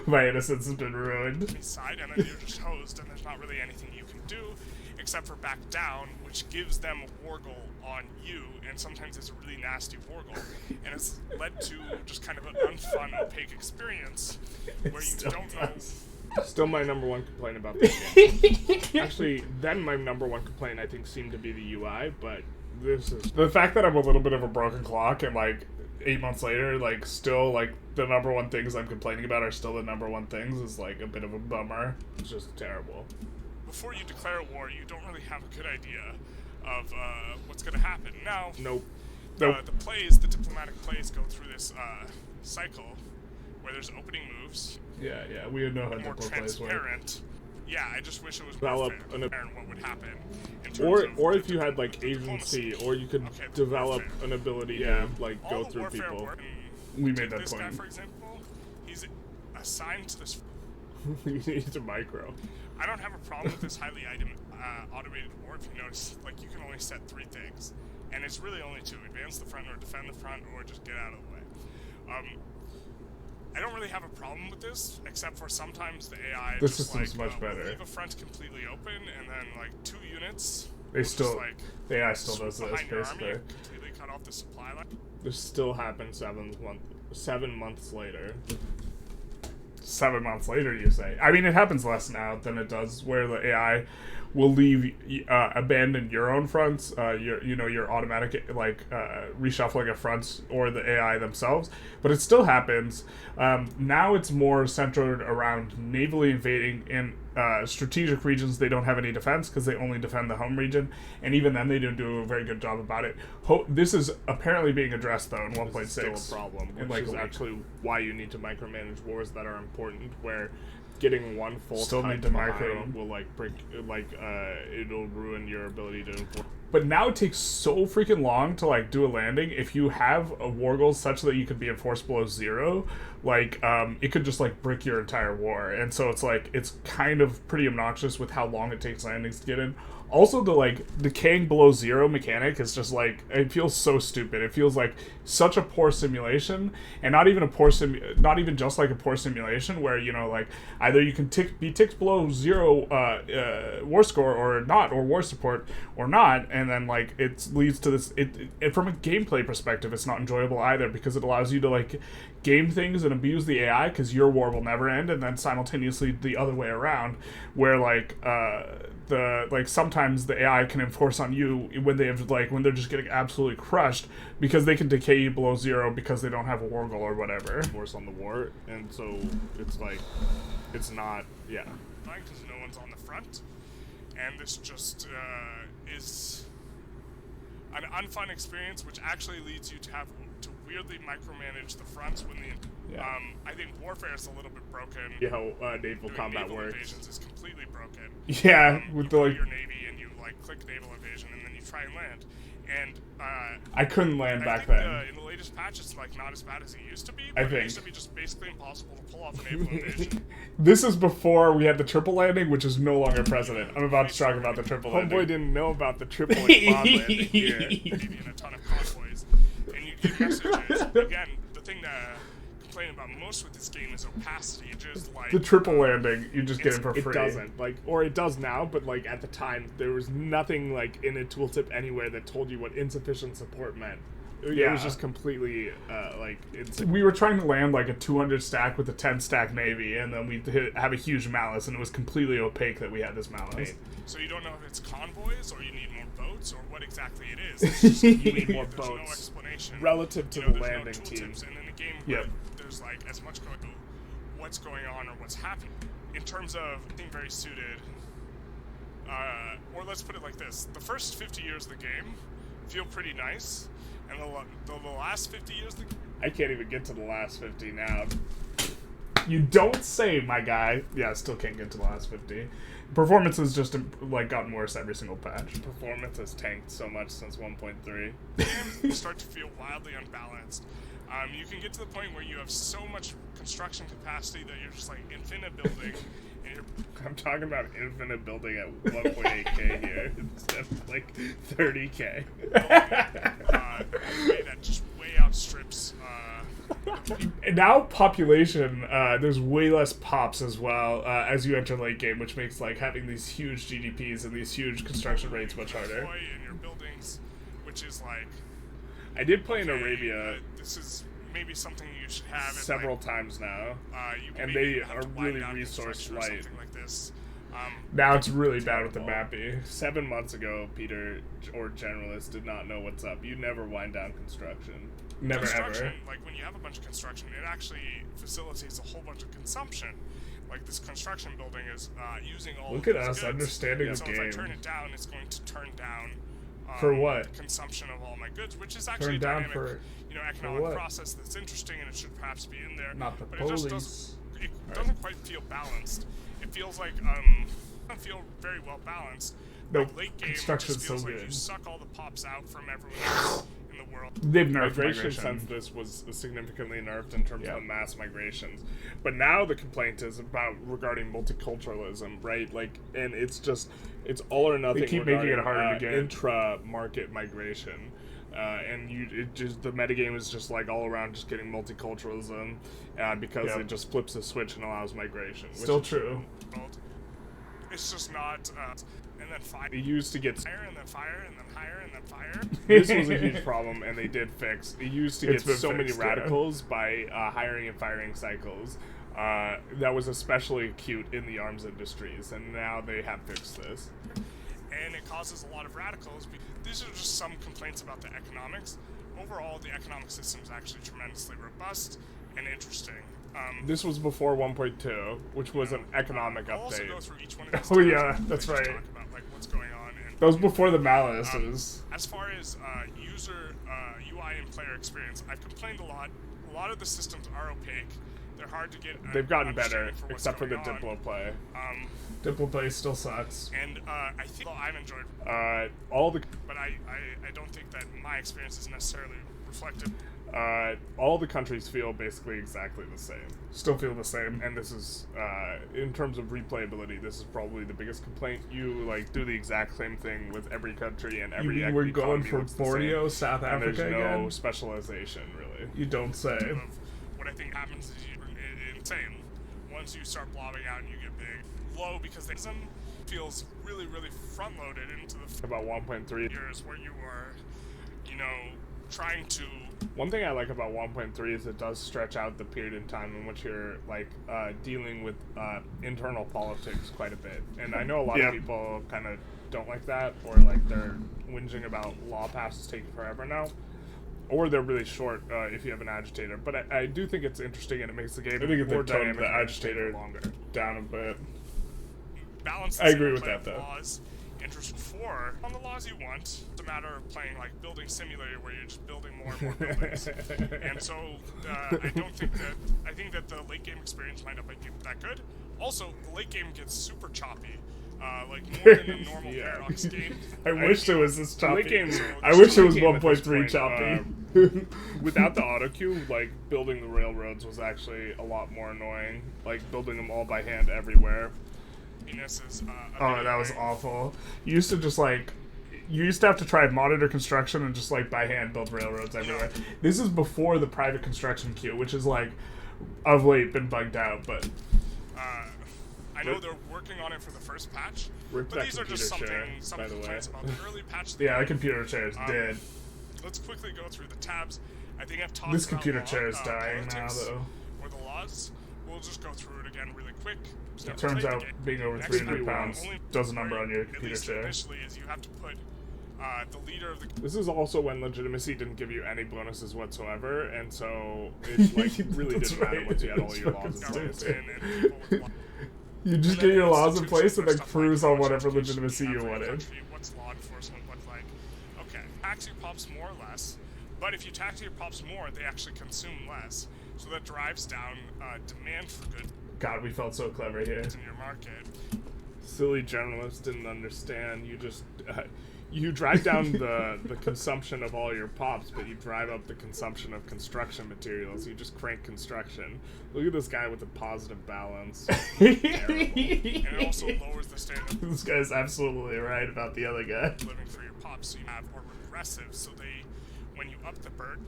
Speaker 1: My innocence has been ruined.
Speaker 3: Side, and then you're just hosed, and there's not really anything you can do except for back down, which gives them a war goal on you, and sometimes it's a really nasty war goal, and it's led to just kind of an unfun, opaque experience where you don't know.
Speaker 2: Still my number one complaint about this game. Actually, then my number one complaint I think seemed to be the UI, but this is...
Speaker 1: The fact that I'm a little bit of a broken clock and like 8 months later, like still like the number one things I'm complaining about are still the number one things is like a bit of a bummer. It's just terrible.
Speaker 3: Before you declare a war, you don't really have a good idea of what's going to happen. Now, the diplomatic plays go through this cycle where there's opening moves.
Speaker 1: Yeah, we know how
Speaker 3: more
Speaker 1: plays work.
Speaker 3: transparent. Yeah, I just wish it was more fair and what would happen.
Speaker 2: Or if you had like agency, or you could develop an ability to like go through people.
Speaker 1: We made that
Speaker 3: this
Speaker 1: point.
Speaker 3: Guy, for example, he's assigned to this.
Speaker 2: You need a micro.
Speaker 3: I don't have a problem with this highly automated war. If you notice, like you can only set 3 things, and it's really only 2: advance the front or defend the front, or just get out of the way. I don't really have a problem with this, except for sometimes the AI
Speaker 1: the system's much better.
Speaker 3: We'll leave a front completely open, and then like 2 units.
Speaker 1: The AI still does this basically.
Speaker 3: Completely cut off the supply line.
Speaker 2: This still happened 7 months later.
Speaker 1: 7 months later, you say? I mean, it happens less now than it does where the AI will abandon your own fronts, your automatic reshuffling of fronts or the AI themselves, but it still happens. Now it's more centered around navally invading in strategic regions. They don't have any defense because they only defend the home region, and even then they don't do a very good job about it. This is apparently being addressed though in 1.6.
Speaker 2: Still a problem, which is actually why you need to micromanage wars that are important, where getting one full
Speaker 1: still
Speaker 2: time
Speaker 1: need to micro
Speaker 2: will it'll ruin your ability to enforce.
Speaker 1: But now it takes so freaking long to like do a landing. If you have a war goal such that you could be enforced below 0, it could just like brick your entire war. And so it's kind of pretty obnoxious with how long it takes landings to get in. Also, the decaying below 0 mechanic is just it feels so stupid. It feels like such a poor simulation, and not even just like a poor simulation where either you can be ticked below 0 war score or not, or war support or not, and then it leads to this. It from a gameplay perspective, it's not enjoyable either because it allows you to game things and abuse the AI because your war will never end, and then simultaneously the other way around, where sometimes the AI can enforce on you when when they're just getting absolutely crushed because they can decay you below 0 because they don't have a war goal or whatever.
Speaker 2: Force on the war, and so it's not
Speaker 3: because no one's on the front, and this just is an unfun experience, which actually leads you to weirdly micromanage the fronts when the. I think warfare is a little bit broken.
Speaker 2: Yeah, how naval combat
Speaker 3: naval
Speaker 2: works.
Speaker 3: Invasions is completely broken.
Speaker 1: Yeah, with the
Speaker 3: you
Speaker 1: like
Speaker 3: your navy and you like click naval invasion and then you try and land. And
Speaker 1: I couldn't land
Speaker 3: I
Speaker 1: back
Speaker 3: think
Speaker 1: then.
Speaker 3: in the latest patch, it's like not as bad as it used to be.
Speaker 1: I
Speaker 3: But
Speaker 1: think.
Speaker 3: it used to be just basically impossible to pull off a naval invasion.
Speaker 1: This is before we had the triple landing, which is no longer present. I'm about to talk about the triple landing.
Speaker 2: Homeboy didn't know about the triple and quad landing here.
Speaker 3: Maybe in a ton of convoys, and you get messages. Again, the thing to complain about most with this game is opacity. It just like
Speaker 1: The triple landing, you just get it for free.
Speaker 2: It doesn't, like, or it does now, but like at the time, there was nothing like in a tooltip anywhere that told you what insufficient support meant. It was just completely like insane.
Speaker 1: We were trying to land like a 200 stack with a 10 stack navy, and then we have a huge malice, and it was completely opaque that we had this malice.
Speaker 3: So you don't know if it's convoys or you need more boats or what exactly it is. It's just,
Speaker 2: You need more
Speaker 3: there's no
Speaker 2: boats
Speaker 3: explanation
Speaker 2: relative to the
Speaker 3: there's
Speaker 2: landing
Speaker 3: no
Speaker 2: team.
Speaker 3: tooltips, and in a game
Speaker 1: Yep.
Speaker 3: where there's like as much going on, what's going on or what's happening in terms of being very suited. Or let's put it like this: the first 50 years of the game feel pretty nice, and the last 50 years of the game.
Speaker 2: I can't even get to the last 50 now.
Speaker 1: You don't say, my guy. Yeah, I still can't get to the last 50. Performance has just like gotten worse every single patch.
Speaker 2: Performance has tanked so much since 1.3.
Speaker 3: You start to feel wildly unbalanced. You can get to the point where you have so much construction capacity that you're just like infinite building, and you're.
Speaker 2: I'm talking about infinite building at 1.8k here instead of like 30k.
Speaker 3: In a way that just way outstrips.
Speaker 1: And now population, there's way less pops as well as you enter late game, which makes like having these huge GDPs and these huge construction rates much harder.
Speaker 3: In your buildings, which is like.
Speaker 2: I did play in Arabia.
Speaker 3: This is maybe something you should have
Speaker 2: several times now, and
Speaker 3: maybe
Speaker 2: they are really resource light.
Speaker 3: Something like this.
Speaker 1: Now it's really bad with the mappy.
Speaker 2: 7 months ago, Peter or Generalist did not know what's up. You never wind down construction.
Speaker 1: Never ever.
Speaker 3: Like when you have a bunch of construction, it actually facilitates a whole bunch of consumption. Like this construction building is using all.
Speaker 1: Look
Speaker 3: of
Speaker 1: at
Speaker 3: these
Speaker 1: us
Speaker 3: goods.
Speaker 1: understanding the
Speaker 3: so
Speaker 1: game.
Speaker 3: if I turn it down, it's going to turn down.
Speaker 1: For what?
Speaker 3: Consumption of all my goods, which is actually
Speaker 1: Turn down
Speaker 3: a dynamic,
Speaker 1: for
Speaker 3: economic process that's interesting, and it should perhaps be in there.
Speaker 1: Not the
Speaker 3: but
Speaker 1: police.
Speaker 3: it just doesn't quite feel balanced. It feels like doesn't feel very well balanced.
Speaker 1: Nope.
Speaker 3: Like late game,
Speaker 1: Construction's
Speaker 3: it just feels
Speaker 1: so
Speaker 3: like
Speaker 1: good.
Speaker 3: you suck all the pops out from everyone else in the world.
Speaker 1: They've nerfed
Speaker 2: Migration
Speaker 1: migration.
Speaker 2: since this was significantly nerfed in terms of mass migrations. But now the complaint is about regarding multiculturalism, right? Like, and it's all or nothing.
Speaker 1: They keep making it harder to get.
Speaker 2: Intra-market migration. And the metagame is just like all around just getting multiculturalism because it just flips the switch and allows migration.
Speaker 1: Still true.
Speaker 3: It's just not, and then fire.
Speaker 2: It used to get
Speaker 3: fire and then fire and then higher and then fire.
Speaker 2: This was a huge problem, and they did fix. It used to get so many
Speaker 1: fixed,
Speaker 2: radicals by hiring and firing cycles. That was especially acute in the arms industries, and now they have fixed this.
Speaker 3: And it causes a lot of radicals. These are just some complaints about the economics. Overall, the economic system is actually tremendously robust and interesting.
Speaker 2: This was before 1.2, which was an economic
Speaker 3: I'll also
Speaker 2: update.
Speaker 3: go through each one of these
Speaker 1: Oh,
Speaker 3: tabs
Speaker 1: yeah,
Speaker 3: and
Speaker 1: that's
Speaker 3: just
Speaker 1: right.
Speaker 3: Talk about like what's going on. And,
Speaker 1: That was before the malice.
Speaker 3: as far as user UI and player experience, I've complained a lot. A lot of the systems are opaque. They're hard to get.
Speaker 2: They've gotten better,
Speaker 3: understanding for what's
Speaker 2: except for the
Speaker 3: going on.
Speaker 2: Diplo play.
Speaker 1: Diplo play still sucks.
Speaker 3: And I think I've enjoyed.
Speaker 2: All the
Speaker 3: But I don't think that my experience is necessarily reflective.
Speaker 2: all the countries feel basically exactly the same.
Speaker 1: Still feel the same.
Speaker 2: And this is, in terms of replayability, this is probably the biggest complaint. You like do the exact same thing with every country and every.
Speaker 1: You mean we're going
Speaker 2: economy
Speaker 1: for
Speaker 2: looks the
Speaker 1: Borneo,
Speaker 2: same,
Speaker 1: South
Speaker 2: and
Speaker 1: Africa
Speaker 2: there's no
Speaker 1: again?
Speaker 2: specialization really.
Speaker 1: You don't say.
Speaker 3: Of what I think happens is insane. Once you start blobbing out and you get big, low because the system feels really, really front loaded into the
Speaker 2: About 1.3
Speaker 3: years where you are, trying to.
Speaker 2: One thing I like about 1.3 is it does stretch out the period in time in which you're like dealing with internal politics quite a bit, and I know a lot of people kind of don't like that, or like they're whinging about law passes taking forever now, or they're really short if you have an agitator. But I do think it's interesting, and it makes the game
Speaker 1: I think if they
Speaker 2: more
Speaker 1: toned
Speaker 2: dynamic
Speaker 1: the
Speaker 2: and
Speaker 1: agitator
Speaker 2: longer.
Speaker 1: down a bit.
Speaker 3: Balance
Speaker 1: I agree with that, though.
Speaker 3: laws Intrusion 4 on the laws you want. It's a matter of playing like Building Simulator where you're just building more and more buildings. And so I think that the late game experience might not be that good. Also, the late game gets super choppy. Like more than a normal Paradox game.
Speaker 1: I wish it was this choppy.
Speaker 2: I
Speaker 1: wish it was 1.3 choppy.
Speaker 2: Without the auto queue, like building the railroads was actually a lot more annoying. Like building them all by hand everywhere.
Speaker 1: Oh, that was awful. You used to have to try monitor construction and just like by hand build railroads everywhere. This is before the private construction queue, which is like of late been bugged out, but
Speaker 3: I know they're working on it for the first patch, but these are just some complaints about the early patch.
Speaker 1: Yeah, the computer chair is dead.
Speaker 3: Let's quickly go through the tabs. I think I've talked
Speaker 1: this
Speaker 3: about
Speaker 1: computer chair is dying now,
Speaker 3: politics
Speaker 1: though.
Speaker 3: Or the laws. We'll just go through it again really quick.
Speaker 1: It turns out being over 300 pounds does a number on your computer chair.
Speaker 3: Initially, is you have to put the leader of the.
Speaker 2: This is also when legitimacy didn't give you any bonuses whatsoever, and so it like really didn't matter once you had all your laws in place.
Speaker 1: You just get your laws in place and then cruise on whatever legitimacy you wanted.
Speaker 3: What's law enforcement look like? Okay, tax your pops more or less, but if you tax your pops more, they actually consume less, so that drives down demand for goods.
Speaker 1: God, we felt so clever here.
Speaker 3: In your market.
Speaker 2: Silly generalists didn't understand. You just you drive down the consumption of all your pops, but you drive up the consumption of construction materials. You just crank construction. Look at this guy with a positive balance.
Speaker 3: And it also lowers the standard.
Speaker 1: This guy's absolutely right about the other guy.
Speaker 3: Living for your pops, so you have more regressive. So when you up the bird.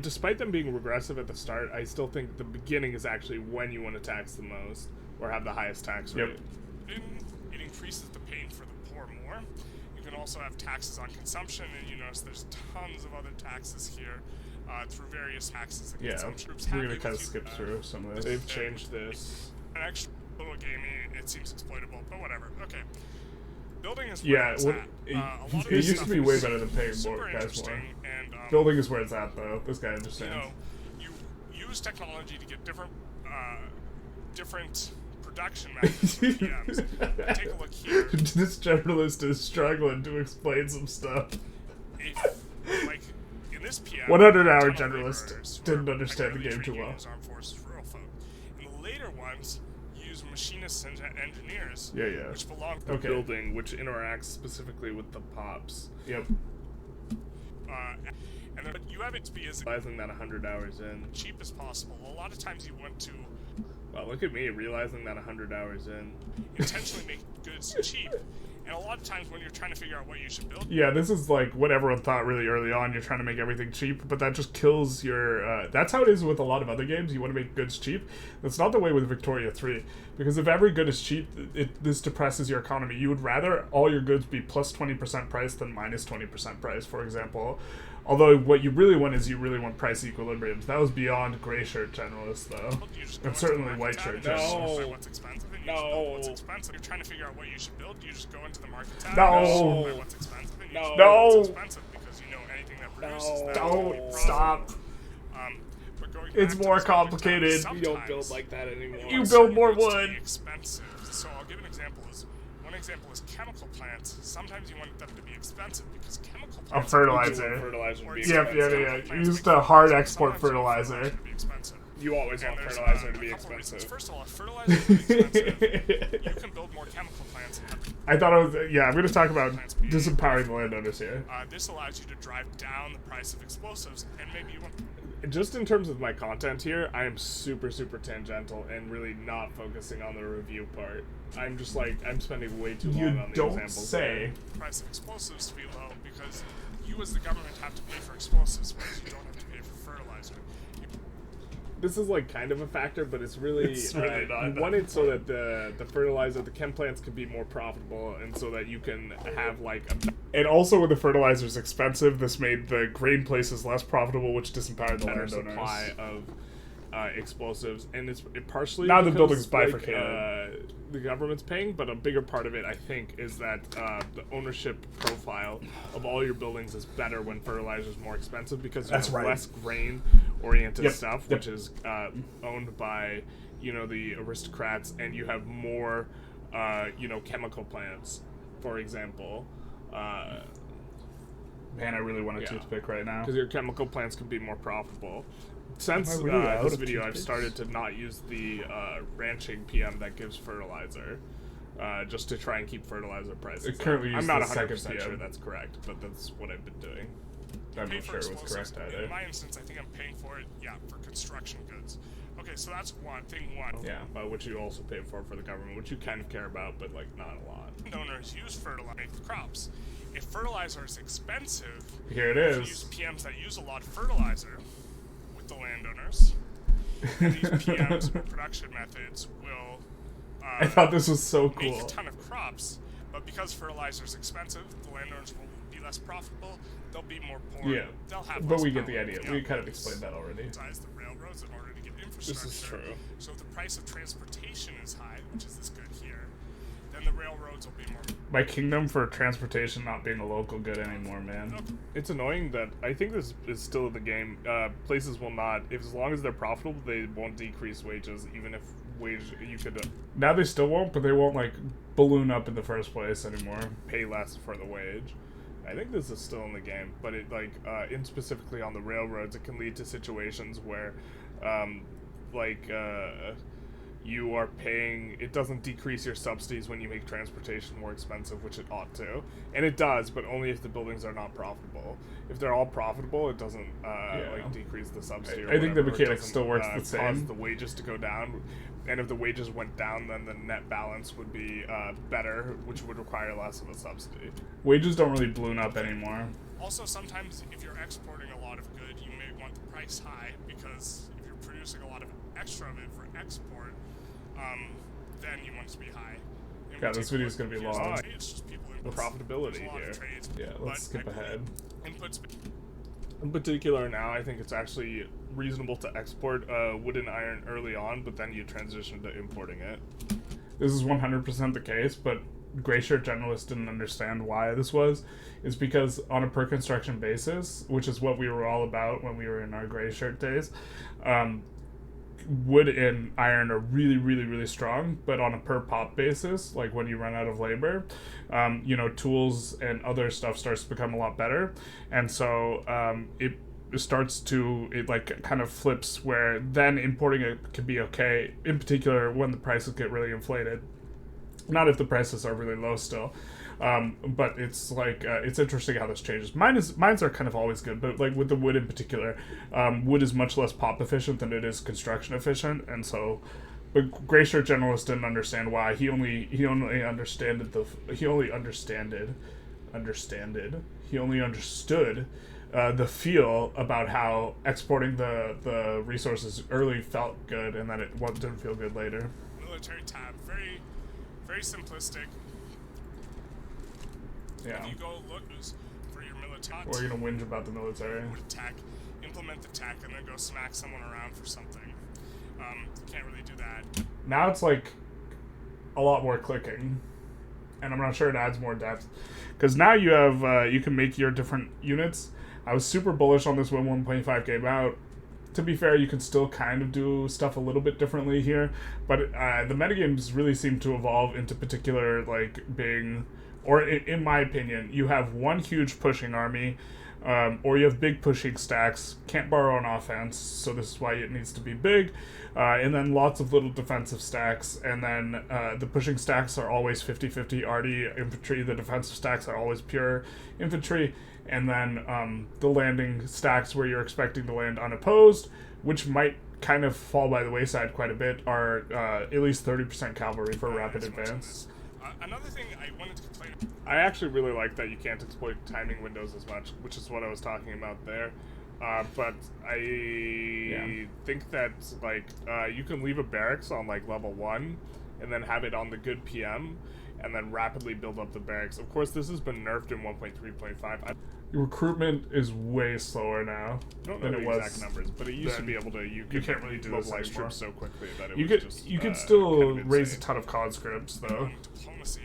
Speaker 2: Despite them being regressive at the start, I still think the beginning is actually when you want to tax the most or have the highest tax rate.
Speaker 3: It increases the pain for the poor more. You can also have taxes on consumption, and you notice there's tons of other taxes here through various taxes.
Speaker 1: Yeah, we're going to kind of skip through some of this.
Speaker 2: They've changed this.
Speaker 3: An extra little gamey, it seems exploitable, but whatever. Okay. Building is where it's at.
Speaker 1: It used to be way better than paying more guys more.
Speaker 3: And,
Speaker 1: building is where it's at, though. This guy understands.
Speaker 3: You use technology to get different production methods for PMs. Take a look here.
Speaker 1: This generalist is struggling to explain some stuff.
Speaker 3: Like in this PM,
Speaker 1: 100-hour generalist didn't understand the game too well.
Speaker 3: Armed forces rural folk. In the later ones, use machinists and engineers.
Speaker 1: Yeah.
Speaker 3: Which belong to
Speaker 2: the building, which interacts specifically with the pops.
Speaker 1: Yep.
Speaker 3: And then you have it to be as
Speaker 2: realizing that 100 hours in
Speaker 3: cheap as possible. A lot of times you want to.
Speaker 2: Well, look at me realizing that 100 hours in.
Speaker 3: Intentionally make goods cheap. And a lot of times when you're trying to figure out what you should build.
Speaker 1: Yeah, this is like what everyone thought really early on. You're trying to make everything cheap, but that just kills your... that's how it is with a lot of other games. You want to make goods cheap. That's not the way with Victoria 3. Because if every good is cheap, this depresses your economy. You would rather all your goods be plus 20% price than minus 20% price, for example. Although what you really want is you really want price equilibriums. That was beyond gray shirt generalists, though. And certainly white shirt generalists.
Speaker 3: What's expensive and you just build what's expensive. You're trying to figure out what you should build. You just go into the market tab.
Speaker 1: No.
Speaker 3: What's expensive and you just build what's expensive because you know anything that produces that.
Speaker 1: Don't stop.
Speaker 3: But going
Speaker 1: it's more complicated.
Speaker 2: You don't build like that anymore.
Speaker 1: You build more wood.
Speaker 3: Expensive. So I'll give an example. One example is chemical plants. Sometimes you want them to be expensive because chemical plants.
Speaker 1: Fertilizer. Yeah. Used to hard export fertilizer.
Speaker 2: You always want fertilizer to be expensive.
Speaker 3: First of all, if fertilizer is expensive, you can build more chemical plants.
Speaker 1: I thought it was. Yeah, I'm going to talk about disempowering the landowners here.
Speaker 3: This allows you to drive down the price of explosives, and maybe you want.
Speaker 2: Just in terms of my content here, I am super tangential and really not focusing on the review part. I'm just like, I'm spending way too long on the examples.
Speaker 1: You don't say.
Speaker 3: The price of explosives to be low because you as the government have to pay for explosives, whereas you don't have to pay for fertilizer.
Speaker 2: This is like kind of a factor, but it's really
Speaker 1: not.
Speaker 2: You want it so that the fertilizer, the chem plants can be more profitable, and so that you can have like a...
Speaker 1: And also when the fertilizer is expensive, this made the grain places less profitable, which disempowered the landowners.
Speaker 2: Supply of explosives, and it partially
Speaker 1: now the building's bifurcated.
Speaker 2: The government's paying, but a bigger part of it, I think, is that the ownership profile of all your buildings is better when fertilizer is more expensive because you have less grain-oriented stuff, which is owned by the aristocrats, and you have more you know, chemical plants, for example.
Speaker 1: Man, I really want a toothpick right now.
Speaker 2: Because your chemical plants can be more profitable. Since
Speaker 1: really out
Speaker 2: this
Speaker 1: of
Speaker 2: video, I've
Speaker 1: toothpicks?
Speaker 2: started to not use the ranching PM that gives fertilizer, just to try and keep fertilizer prices
Speaker 1: It
Speaker 2: up.
Speaker 1: currently
Speaker 2: I'm
Speaker 1: uses
Speaker 2: not
Speaker 1: the second
Speaker 2: 100% sure
Speaker 1: PM.
Speaker 2: that's correct, but that's what I've been doing.
Speaker 1: I'm
Speaker 3: Pay
Speaker 1: not
Speaker 3: for
Speaker 1: sure it was
Speaker 3: explosives.
Speaker 1: correct either.
Speaker 3: In my instance, I think I'm paying for it, for construction goods. Okay, so that's thing one.
Speaker 1: Yeah.
Speaker 2: Which you also pay for the government, which you kind of care about, but like not a lot.
Speaker 3: Landowners use fertilizer to make crops. If fertilizer is expensive,
Speaker 1: Here it
Speaker 3: you
Speaker 1: is.
Speaker 3: use PMs that use a lot of fertilizer with the landowners. And these PMs or production methods will
Speaker 1: I thought this was so
Speaker 3: make
Speaker 1: cool.
Speaker 3: a ton of crops, but because fertilizer is expensive, the landowners will be less profitable. They'll be more poor.
Speaker 1: Yeah.
Speaker 3: They'll have
Speaker 1: But
Speaker 3: less
Speaker 1: we get
Speaker 3: power.
Speaker 1: the idea.
Speaker 3: Yeah.
Speaker 1: We kind of explained that already.
Speaker 3: Size the railroads in order to get infrastructure.
Speaker 2: This is true.
Speaker 3: So if the price of transportation is high, which is this good here, then the railroads will be more.
Speaker 1: My kingdom for transportation not being a local good anymore, man.
Speaker 2: It's annoying that I think this is still the game. Places will not, as long as they're profitable, they won't decrease wages, even if you could
Speaker 1: Now they still won't, but they won't like balloon up in the first place anymore.
Speaker 2: pay less for the wage. I think this is still in the game, but it in specifically on the railroads, it can lead to situations where, you are paying. It doesn't decrease your subsidies when you make transportation more expensive, which it ought to, and it does, but only if the buildings are not profitable. If they're all profitable, it doesn't decrease the subsidy.
Speaker 1: I think the
Speaker 2: whatever. It
Speaker 1: mechanic
Speaker 2: doesn't,
Speaker 1: still works the
Speaker 2: Cause
Speaker 1: same.
Speaker 2: the wages to go down. And if the wages went down, then the net balance would be better, which would require less of a subsidy.
Speaker 1: Wages don't really balloon up anymore.
Speaker 3: Also, sometimes if you're exporting a lot of good, you may want the price high because if you're producing a lot of extra of it for export, then you want it to be high. And
Speaker 1: God,
Speaker 3: we
Speaker 1: this
Speaker 3: take
Speaker 1: video's gonna be
Speaker 3: here's
Speaker 1: long.
Speaker 3: the trade, it's just people
Speaker 2: The
Speaker 3: inputs.
Speaker 2: profitability
Speaker 3: There's a lot
Speaker 2: here.
Speaker 3: of trades,
Speaker 1: Yeah,
Speaker 3: but
Speaker 1: let's skip
Speaker 3: I believe
Speaker 1: ahead.
Speaker 3: Inputs.
Speaker 2: In particular, now I think it's actually reasonable to export wood and iron early on, but then you transition to importing it.
Speaker 1: This is 100% the case, but Gray Shirt Generalist didn't understand why this was. Is because on a per construction basis, which is what we were all about when we were in our Gray Shirt days, wood and iron are really, really, really strong, but on a per pop basis, like when you run out of labor, tools and other stuff starts to become a lot better, and so it kind of flips where then importing it can be okay, in particular when the prices get really inflated. Not if the prices are really low still. But it's it's interesting how this changes. Mines are kind of always good, but like with the wood in particular, wood is much less pop efficient than it is construction efficient, and so. But Gray Shirt Generalist didn't understand why. He only understood the feel about how exporting the resources early felt good, and that it didn't feel good later.
Speaker 3: Military tab, very, very simplistic.
Speaker 1: Yeah.
Speaker 3: If you go look for your military,
Speaker 1: We're gonna whinge about the military.
Speaker 3: tech, implement the tech, and then go smack someone around for something. You can't really do that.
Speaker 1: Now it's like a lot more clicking, and I'm not sure it adds more depth, because now you have you can make your different units. I was super bullish on this when 1.5 came out. To be fair, you can still kind of do stuff a little bit differently here, but the metagames really seem to evolve into particular being, or in my opinion, you have one huge pushing army. Or you have big pushing stacks, can't borrow on offense, so this is why it needs to be big, and then lots of little defensive stacks, and then the pushing stacks are always 50-50 arty infantry, the defensive stacks are always pure infantry, and then the landing stacks where you're expecting to land unopposed, which might kind of fall by the wayside quite a bit, are at least 30% cavalry for rapid advance.
Speaker 3: Another thing I wanted to complain about.
Speaker 2: I actually really like that you can't exploit timing windows as much, which is what I was talking about there. But I think that you can leave a barracks on level 1 and then have it on the good PM and then rapidly build up the barracks. Of course, this has been nerfed in 1.3.5.
Speaker 1: Recruitment is way slower now
Speaker 2: I don't know the exact numbers, but it used to be able to. You
Speaker 1: can't really do this
Speaker 2: mobilize
Speaker 1: anymore.
Speaker 2: troops so quickly that it
Speaker 1: You
Speaker 2: was
Speaker 1: could
Speaker 2: just.
Speaker 1: you could still
Speaker 2: kind of
Speaker 1: raise a
Speaker 2: insane.
Speaker 1: ton of conscripts though.
Speaker 3: Diplomacy,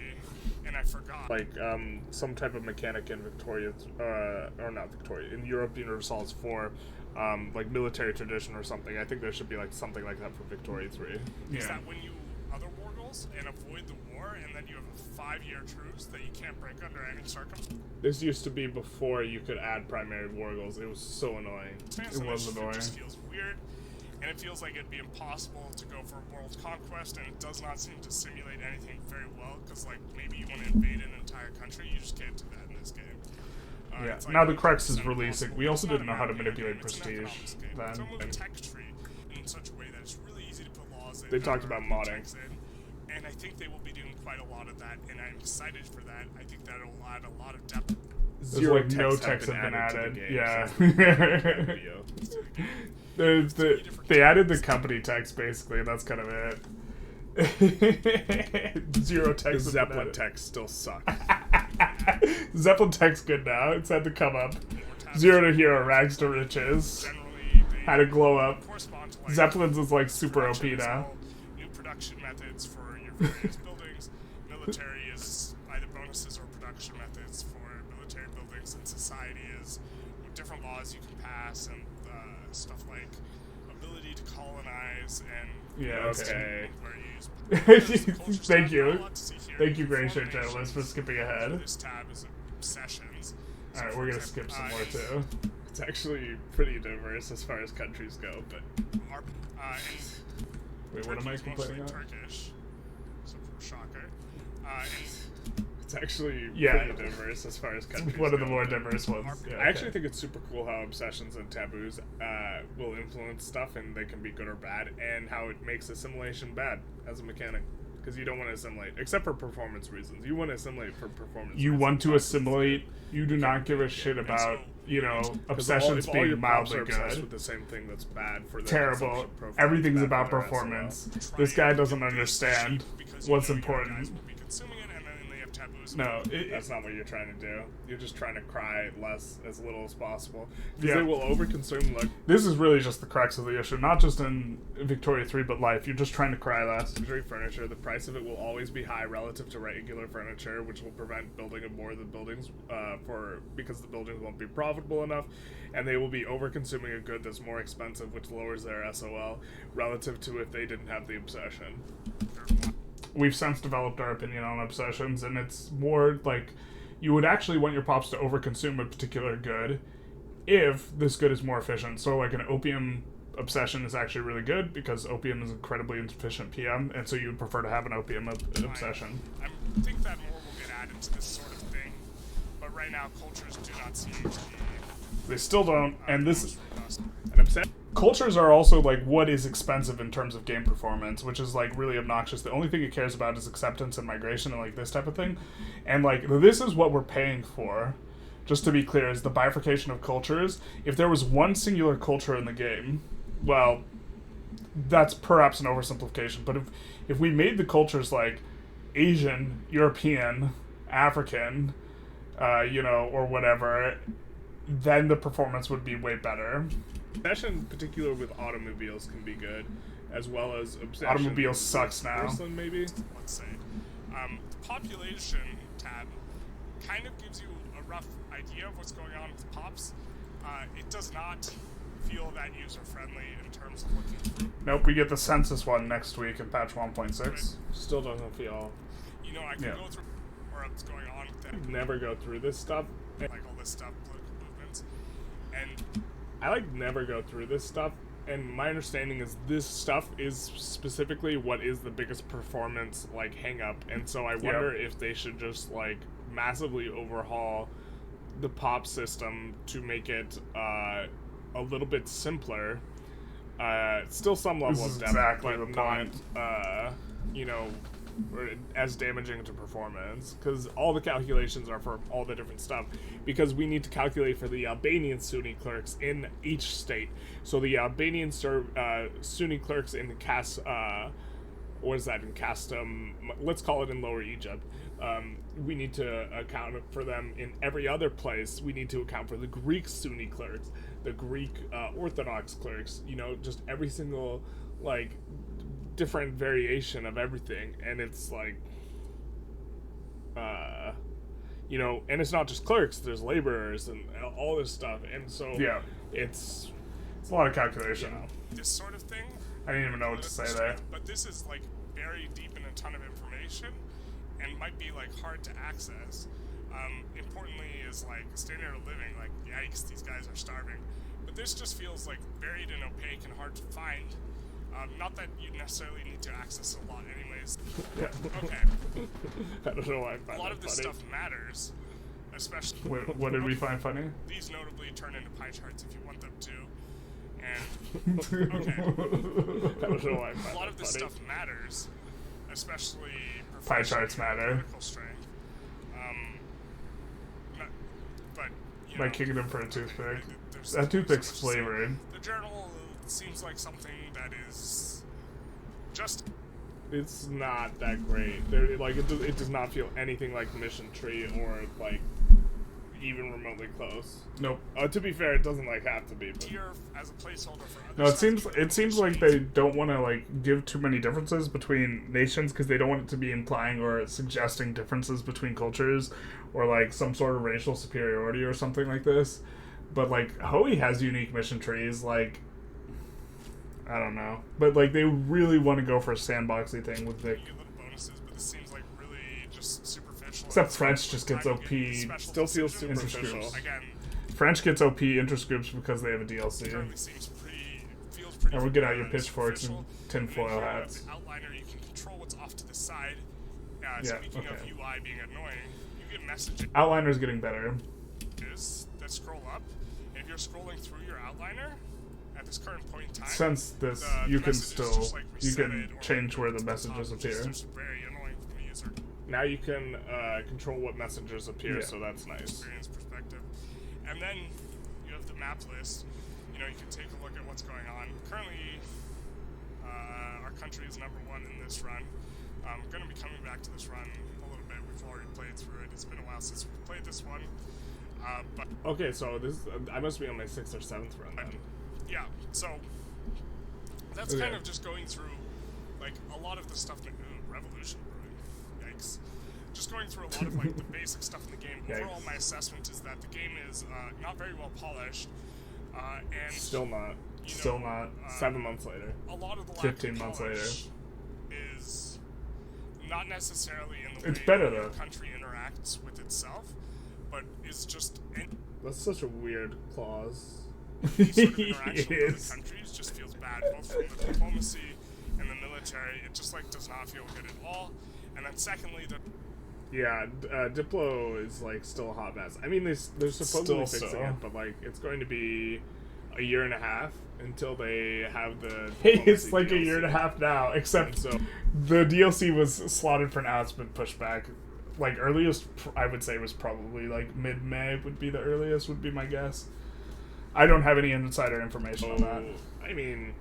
Speaker 3: and I forgot.
Speaker 2: Some type of mechanic in Victoria, or not Victoria, in European Universals 4, military tradition or something. I think there should be something like that for Victoria 3.
Speaker 3: Is that when you other war rules and avoid the war, and then you have a 5-year truce that you can't break under any circumstances.
Speaker 2: This used to be before you could add primary war goals. It was so annoying.
Speaker 1: It was annoying.
Speaker 3: It just feels weird, and it feels like it'd be impossible to go for world conquest, and it does not seem to simulate anything very well, because, like, maybe you want to invade an entire country, you just can't do that in this game.
Speaker 1: Yeah,
Speaker 3: Like
Speaker 1: now the Crux is releasing. We also didn't know how to manipulate prestige then.
Speaker 3: So move a tech tree in such a way that it's really easy to put laws in.
Speaker 2: They talked about modding.
Speaker 3: Techs in, and I think they will be doing quite a lot of that, and I'm excited for that. I think that it'll add a lot of depth.
Speaker 1: There's like no text have been added. Yeah. They added the company text basically, and that's kind of it. Zero text.
Speaker 2: The Zeppelin text still sucks.
Speaker 1: Zeppelin text good now. It's had to come up. Zero to hero, rags to riches. Had to glow up. Zeppelin's is like super OP now.
Speaker 3: New production methods for your various buildings. Military is either bonuses or production methods for military buildings, and society is different laws you can pass and stuff like ability to colonize and
Speaker 1: okay.
Speaker 3: where you use
Speaker 1: Thank you. Thank you, Gray Shirt Generalist, for skipping ahead.
Speaker 3: This tab is obsessions.
Speaker 1: Alright, we're gonna skip some more too.
Speaker 2: It's actually pretty diverse as far as countries go, but...
Speaker 1: Wait, what am I complaining about?
Speaker 3: Turkish. So, shocker.
Speaker 2: It's actually
Speaker 1: Yeah.
Speaker 2: pretty diverse as far as countries
Speaker 1: One of the
Speaker 2: go,
Speaker 1: more
Speaker 2: but
Speaker 1: diverse ones. Yeah,
Speaker 2: I actually think it's super cool how obsessions and taboos will influence stuff, and they can be good or bad, and how it makes assimilation bad as a mechanic. Because you don't want to assimilate, except for performance reasons. You want to assimilate for performance
Speaker 1: You
Speaker 2: reasons.
Speaker 1: want to assimilate, you do not give a shit about, you know, obsessions
Speaker 2: all your
Speaker 1: being
Speaker 2: props
Speaker 1: mildly
Speaker 2: are obsessed
Speaker 1: good.
Speaker 2: with the same thing that's bad for their
Speaker 1: Terrible.
Speaker 2: consumption profile.
Speaker 1: Everything's
Speaker 2: Bad
Speaker 1: about
Speaker 2: for their
Speaker 1: performance.
Speaker 2: SOL.
Speaker 1: This guy doesn't understand what's important. No,
Speaker 2: That's not what you're trying to do. You're just trying to cry as little as possible. Because
Speaker 1: Yeah.
Speaker 2: they will overconsume, like,
Speaker 1: this is really just the crux of the issue. Not just in Victoria 3, but life. You're just trying to cry less.
Speaker 2: luxury furniture. The price of it will always be high relative to regular furniture, which will prevent building of more of the buildings because the buildings won't be profitable enough, and they will be over-consuming a good that's more expensive, which lowers their SOL relative to if they didn't have the obsession.
Speaker 1: We've since developed our opinion on obsessions, and it's more like you would actually want your pops to overconsume a particular good if this good is more efficient. So like an opium obsession is actually really good because opium is incredibly inefficient PM, and so you would prefer to have an opium obsession.
Speaker 3: I think that more will get added to this sort of thing, but right now cultures do not seem to be...
Speaker 1: They still don't, and this...
Speaker 2: An obsession.
Speaker 1: Cultures are also like what is expensive in terms of game performance, which is like really obnoxious. The only thing it cares about is acceptance and migration and like this type of thing. And like this is what we're paying for, just to be clear, is the bifurcation of cultures. If there was one singular culture in the game, well, that's perhaps an oversimplification, but if we made the cultures like Asian, European, African, or whatever, then the performance would be way better.
Speaker 2: Obsession, in particular with automobiles, can be good, as well as obsession.
Speaker 1: Automobiles sucks now.
Speaker 2: Porcelain, maybe?
Speaker 3: Let's say. The population tab kind of gives you a rough idea of what's going on with pops. It does not feel that user-friendly in terms of looking through.
Speaker 1: Nope, we get the census one next week in patch 1.6.
Speaker 2: Still doesn't feel...
Speaker 3: I can go through what's going on with that.
Speaker 2: Never go through this stuff.
Speaker 3: Like all this stuff, political movements. And...
Speaker 2: I never go through this stuff, and my understanding is this stuff is specifically what is the biggest performance hang up, and so I wonder if they should just massively overhaul the pop system to make it a little bit simpler. Still some level of depth,
Speaker 1: exactly
Speaker 2: but
Speaker 1: the point.
Speaker 2: not as damaging to performance, because all the calculations are for all the different stuff, because we need to calculate for the Albanian Sunni clerks in each state. So the Albanian Sunni clerks in Castum, let's call it in Lower Egypt, we need to account for them in every other place. We need to account for the Greek Sunni clerks, the Greek Orthodox clerks, just every single different variation of everything, and it's and it's not just clerks, there's laborers and all this stuff, and so
Speaker 1: it's a lot of calculation.
Speaker 3: This sort of thing,
Speaker 1: I didn't even know what to say there.
Speaker 3: But this is buried deep in a ton of information and might be like hard to access. Importantly is like standard of living, like yikes, these guys are starving. But this just feels like buried and opaque and hard to find. Not that you necessarily need to access a lot anyways. Okay.
Speaker 2: I don't know why I find
Speaker 3: a lot
Speaker 2: that
Speaker 3: of this
Speaker 2: funny.
Speaker 3: stuff matters, especially...
Speaker 1: What did we find funny?
Speaker 3: These notably turn into pie charts if you want them to. And, okay.
Speaker 2: I don't know why I find
Speaker 3: A lot
Speaker 2: that
Speaker 3: of this
Speaker 2: funny.
Speaker 3: stuff matters, especially...
Speaker 1: Pie charts matter.
Speaker 3: Critical strength. But, you
Speaker 1: By
Speaker 3: know,
Speaker 1: kicking him for a toothpick.
Speaker 3: there's
Speaker 1: That toothpick's
Speaker 3: so much to say.
Speaker 1: flavored.
Speaker 3: The journal seems like something that is just...
Speaker 2: It's not that great. There, like it does not feel anything like Mission Tree or like even remotely close.
Speaker 1: Nope.
Speaker 2: To be fair, it doesn't like have to be. But
Speaker 3: here as a placeholder for other
Speaker 1: No, it
Speaker 3: stuff.
Speaker 1: seems like they don't want to like give too many differences between nations because they don't want it to be implying or suggesting differences between cultures or like some sort of racial superiority or something like this. But like Hoey has unique mission trees, like I don't know, but like they really want to go for a sandboxy thing with Vic.
Speaker 3: You get little bonuses, but this seems like really just superficial.
Speaker 1: Except
Speaker 3: It's
Speaker 1: French
Speaker 3: like
Speaker 1: just
Speaker 3: time
Speaker 1: gets
Speaker 3: to
Speaker 1: OP.
Speaker 3: get special
Speaker 2: still feels
Speaker 3: decisions.
Speaker 2: superficial.
Speaker 3: Again,
Speaker 1: French gets OP intergroups because they have a DLC.
Speaker 3: currently feels pretty.
Speaker 1: And we get out your pitchforks and
Speaker 3: superficial.
Speaker 1: tinfoil
Speaker 3: And then here,
Speaker 1: hats.
Speaker 3: the outliner, you can control what's off to the side.
Speaker 1: Yeah,
Speaker 3: Speaking of
Speaker 1: okay.
Speaker 3: UI being annoying, you get messages
Speaker 1: Outliner's getting better.
Speaker 3: that scroll up, and if you're scrolling through your outliner at this current point in time,
Speaker 1: Since this,
Speaker 3: the
Speaker 1: you can
Speaker 3: messages
Speaker 1: still
Speaker 3: just, like,
Speaker 1: you
Speaker 3: reset
Speaker 1: can
Speaker 3: it or
Speaker 1: change where the
Speaker 3: top,
Speaker 1: messages
Speaker 3: which is
Speaker 1: appear.
Speaker 3: just very annoying from the user
Speaker 2: now you can control what messages appear,
Speaker 1: Yeah.
Speaker 2: so that's nice.
Speaker 3: experience perspective. And then you have the map list. You know, you can take a look at what's going on. Currently, our country is number 1 in this run. I'm going to be coming back to this run a little bit. We've already played through it. It's been a while since we've played this one. But
Speaker 2: Okay, so this I must be on my 6th or 7th run then.
Speaker 3: yeah, so that's
Speaker 1: Okay.
Speaker 3: kind of just going through like a lot of the stuff that Revolution brewing. Yikes. Just going through a lot of like the basic stuff in the game. Overall,
Speaker 1: Yikes.
Speaker 3: my assessment is that the game is not very well polished, and
Speaker 2: Still not.
Speaker 3: you
Speaker 1: Still
Speaker 3: know,
Speaker 1: not.
Speaker 2: 7 months later.
Speaker 3: a lot of the lack
Speaker 1: 15
Speaker 3: of
Speaker 1: months
Speaker 3: polish is not necessarily in the
Speaker 1: It's
Speaker 3: way
Speaker 1: better,
Speaker 3: the
Speaker 1: though.
Speaker 3: country interacts with itself, but it's just
Speaker 2: That's such a weird clause.
Speaker 3: any sort of
Speaker 1: It
Speaker 3: interaction with
Speaker 1: is.
Speaker 3: other countries just feels bad, both from the diplomacy and the military. It just like does not feel good at all. And then secondly, the
Speaker 2: Yeah, Diplo is like still a hot mess. I mean, they're supposedly
Speaker 1: Still
Speaker 2: fixing
Speaker 1: so.
Speaker 2: it, but like it's going to be a year and a half until they have the.
Speaker 1: Hey, it's
Speaker 2: diplomacy
Speaker 1: like a
Speaker 2: DLC.
Speaker 1: year and a half now, except
Speaker 2: And so
Speaker 1: the DLC was slotted for now. It's been pushed back. Like earliest, I would say was probably like mid-May would be the earliest. Would be my guess. I don't have any insider information on that.
Speaker 2: I mean,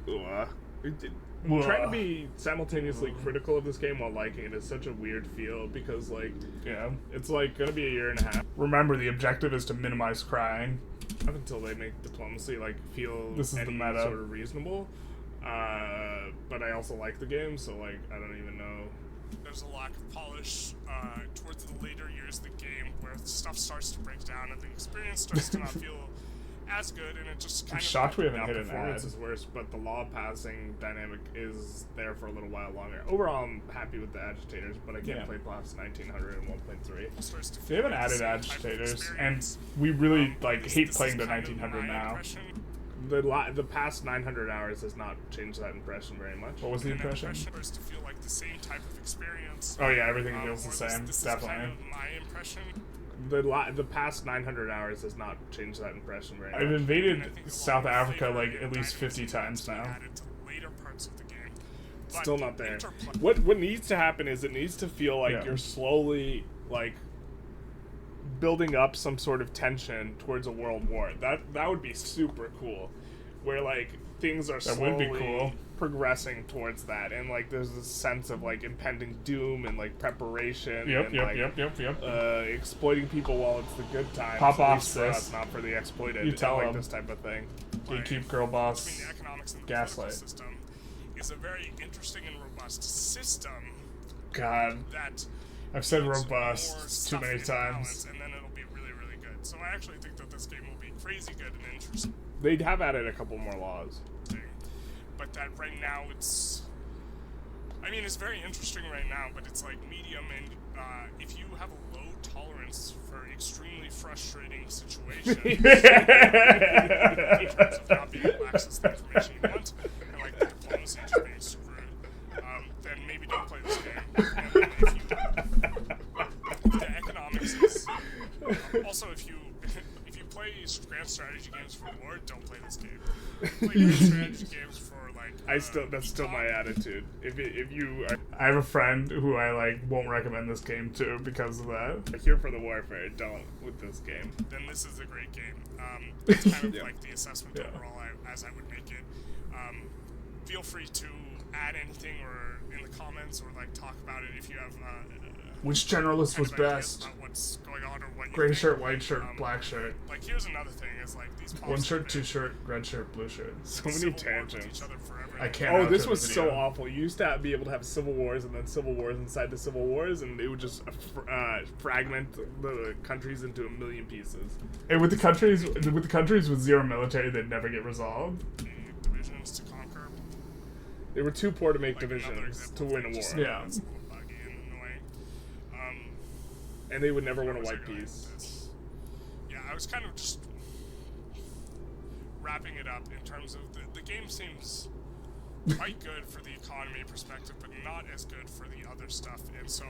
Speaker 2: trying to
Speaker 1: Ugh.
Speaker 2: be simultaneously critical of this game while liking it is such a weird feel because like
Speaker 1: Yeah.
Speaker 2: it's like gonna be a year and a half
Speaker 1: Remember, the objective is to minimize crying.
Speaker 2: up until they make diplomacy like feel
Speaker 1: This is the
Speaker 2: any
Speaker 1: meta.
Speaker 2: sort of reasonable. But I also like the game, so like I don't even know.
Speaker 3: there's a lack of polish towards the later years of the game where stuff starts to break down and the experience starts to not feel as good, and it just kind
Speaker 1: I'm
Speaker 3: of
Speaker 1: shocked we haven't
Speaker 2: Now
Speaker 1: hit an
Speaker 2: performance
Speaker 1: ad.
Speaker 2: is worse, but the law passing dynamic is there for a little while longer. Overall, I'm happy with the agitators, but I can't
Speaker 1: Yeah.
Speaker 2: play past 1900 and 1.3.
Speaker 3: starts to
Speaker 1: They
Speaker 3: feel
Speaker 1: haven't
Speaker 3: like the
Speaker 1: added
Speaker 3: same type of
Speaker 1: agitators, and
Speaker 3: experience.
Speaker 1: we really like
Speaker 3: This-
Speaker 1: hate
Speaker 3: this
Speaker 1: playing
Speaker 3: is
Speaker 1: to
Speaker 3: kind of
Speaker 1: 1900
Speaker 3: my
Speaker 1: now.
Speaker 3: impression.
Speaker 2: The past 900 hours has not changed that impression very much.
Speaker 1: What was the
Speaker 3: And that
Speaker 1: impression?
Speaker 3: starts to feel like the same type of experience.
Speaker 1: Oh yeah, everything
Speaker 3: Or
Speaker 1: feels the
Speaker 3: this-
Speaker 1: same.
Speaker 3: This is
Speaker 1: Definitely.
Speaker 3: kind of my impression.
Speaker 2: The past 900 hours has not changed that impression very much.
Speaker 1: I've
Speaker 3: And I
Speaker 1: invaded
Speaker 3: think a lot
Speaker 1: South
Speaker 3: of
Speaker 1: Africa
Speaker 3: flavor
Speaker 1: like
Speaker 3: and
Speaker 1: at least 50
Speaker 3: dynamism
Speaker 1: times
Speaker 3: needs to be
Speaker 1: now.
Speaker 3: added to the later parts of the game. But
Speaker 2: Still not there.
Speaker 3: interplay-
Speaker 2: What needs to happen is it needs to feel like
Speaker 1: Yeah.
Speaker 2: you're slowly like building up some sort of tension towards a world war. That would be super cool. Where like things are
Speaker 1: That would
Speaker 2: slowly
Speaker 1: be cool.
Speaker 2: progressing towards that, and like there's this sense of like impending doom and like preparation.
Speaker 1: Yep,
Speaker 2: and,
Speaker 1: yep,
Speaker 2: like,
Speaker 1: yep.
Speaker 2: exploiting people while it's the good times.
Speaker 1: Pop
Speaker 2: at
Speaker 1: off,
Speaker 2: least for us,
Speaker 1: sis.
Speaker 2: not for the exploited.
Speaker 1: You tell
Speaker 2: like
Speaker 1: 'em.
Speaker 2: this type of thing.
Speaker 1: Gatekeep girl boss.
Speaker 3: between the economics and the
Speaker 1: Gaslight.
Speaker 3: political system is a very interesting and robust system
Speaker 1: God,
Speaker 3: that
Speaker 1: I've said
Speaker 3: puts
Speaker 1: robust
Speaker 3: more
Speaker 1: too
Speaker 3: stuff
Speaker 1: many
Speaker 3: in balance,
Speaker 1: times.
Speaker 3: and then it'll be really, really good. So I actually think that this game will be crazy good and interesting.
Speaker 2: They have added a couple more laws.
Speaker 3: But that right now it's I mean, it's very interesting right now, but it's like medium, and if you have a low tolerance for extremely frustrating situations, in terms of not being able to access the information you want, and like the diplomacy just being screwed, then maybe don't play this game. And then if the economics is also if you play grand strategy games for war, don't play this game. Play grand strategy games for like.
Speaker 2: That's still my attitude. If you,
Speaker 1: I have a friend who I like won't recommend this game to because of that.
Speaker 2: are here for the warfare, don't with this game.
Speaker 3: Then this is a great game. It's kind of like the assessment overall as I would make it. Feel free to add anything or in the comments or like talk about it if you have.
Speaker 1: Which generalist was
Speaker 3: kind of ideas
Speaker 1: best?
Speaker 3: about what's going on or what you
Speaker 1: Gray
Speaker 3: think.
Speaker 1: shirt, white shirt, black shirt.
Speaker 3: Like here's another thing: is like these.
Speaker 1: One shirt, two shirt, red shirt, blue shirt.
Speaker 2: So many
Speaker 3: Civil War with
Speaker 2: tangents.
Speaker 3: each other forever.
Speaker 1: I can't.
Speaker 2: Oh, this
Speaker 1: outro
Speaker 2: was
Speaker 1: the
Speaker 2: so
Speaker 1: video.
Speaker 2: awful. You used to be able to have civil wars and then civil wars inside the civil wars, and it would just fragment the countries into a million pieces.
Speaker 1: And with the countries with zero military, they'd never get resolved.
Speaker 3: Divisions to conquer.
Speaker 2: They were too poor to make
Speaker 3: Like another
Speaker 2: divisions to
Speaker 3: example
Speaker 2: win a
Speaker 3: of
Speaker 2: war,
Speaker 3: just
Speaker 1: Yeah.
Speaker 3: It's a little buggy and annoying.
Speaker 2: and they would never win a
Speaker 3: Where was I
Speaker 2: white
Speaker 3: going
Speaker 2: peace.
Speaker 3: with this? Yeah, I was kind of just wrapping it up in terms of the game seems quite good for the economy perspective, but not as good for the other stuff. And so,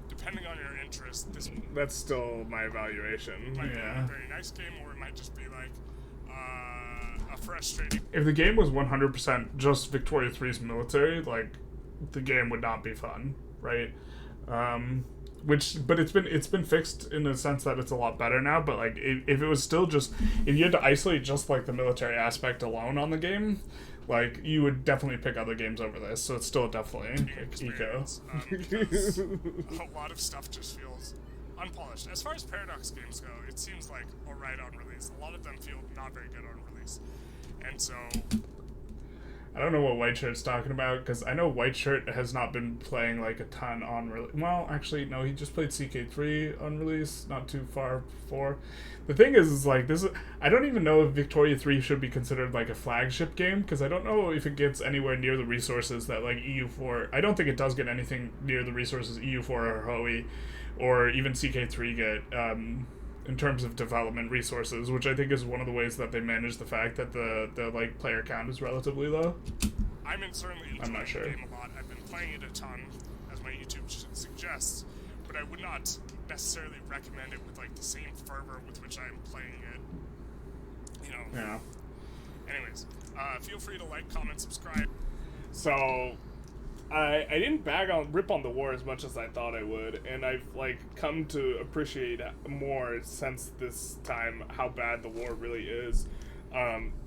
Speaker 3: depending on your interest, this
Speaker 2: That's still my evaluation.
Speaker 3: might be
Speaker 1: Yeah.
Speaker 3: a very nice game, or it might just be like a frustrating.
Speaker 1: If the game was 100% just Victoria 3's military, like the game would not be fun, right? But it's been fixed in the sense that it's a lot better now. But like, if it was still just, if you had to isolate just like the military aspect alone on the game, like you would definitely pick other games over this. So it's still definitely like, eco.
Speaker 3: Experience, because a lot of stuff just feels unpolished. As far as Paradox games go, it seems like alright on release. A lot of them feel not very good on release, and so
Speaker 1: I don't know what White Shirt's talking about, because I know White Shirt has not been playing like a ton on release. Well, actually, no, he just played CK3 on release, not too far before. The thing is like, this is, I don't even know if Victoria 3 should be considered like a flagship game, because I don't know if it gets anywhere near the resources that like EU4, I don't think it does get anything near the resources EU4 or HOE, or even CK3 get, in terms of development resources, which I think is one of the ways that they manage the fact that the like player count is relatively low.
Speaker 3: I'm certainly enjoying
Speaker 1: not sure.
Speaker 3: the game a lot. I've been playing it a ton, as my YouTube suggests, but I would not necessarily recommend it with like the same fervor with which I am playing it. You know.
Speaker 1: Yeah.
Speaker 3: Anyways, feel free to like, comment, subscribe.
Speaker 2: So, I didn't rip on the war as much as I thought I would, and I've like come to appreciate more since this time how bad the war really is.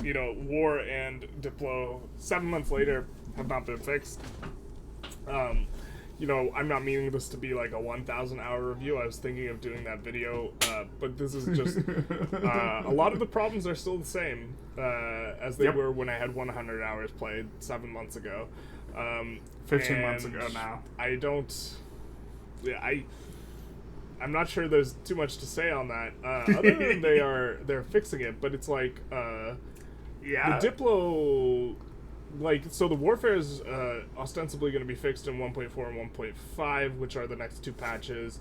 Speaker 2: You know, war and Diplo 7 months later have not been fixed. You know, I'm not meaning this to be like a 1,000 hour review. I was thinking of doing that video, but this is just a lot of the problems are still the same as they were when I had 100 hours played 7 months ago.
Speaker 1: 15 months ago now.
Speaker 2: I don't. Yeah, I'm not sure there's too much to say on that. Other than they're fixing it, but it's like
Speaker 1: Yeah.
Speaker 2: the Diplo, like, so the warfare is ostensibly going to be fixed in 1.4 and 1.5, which are the next two patches.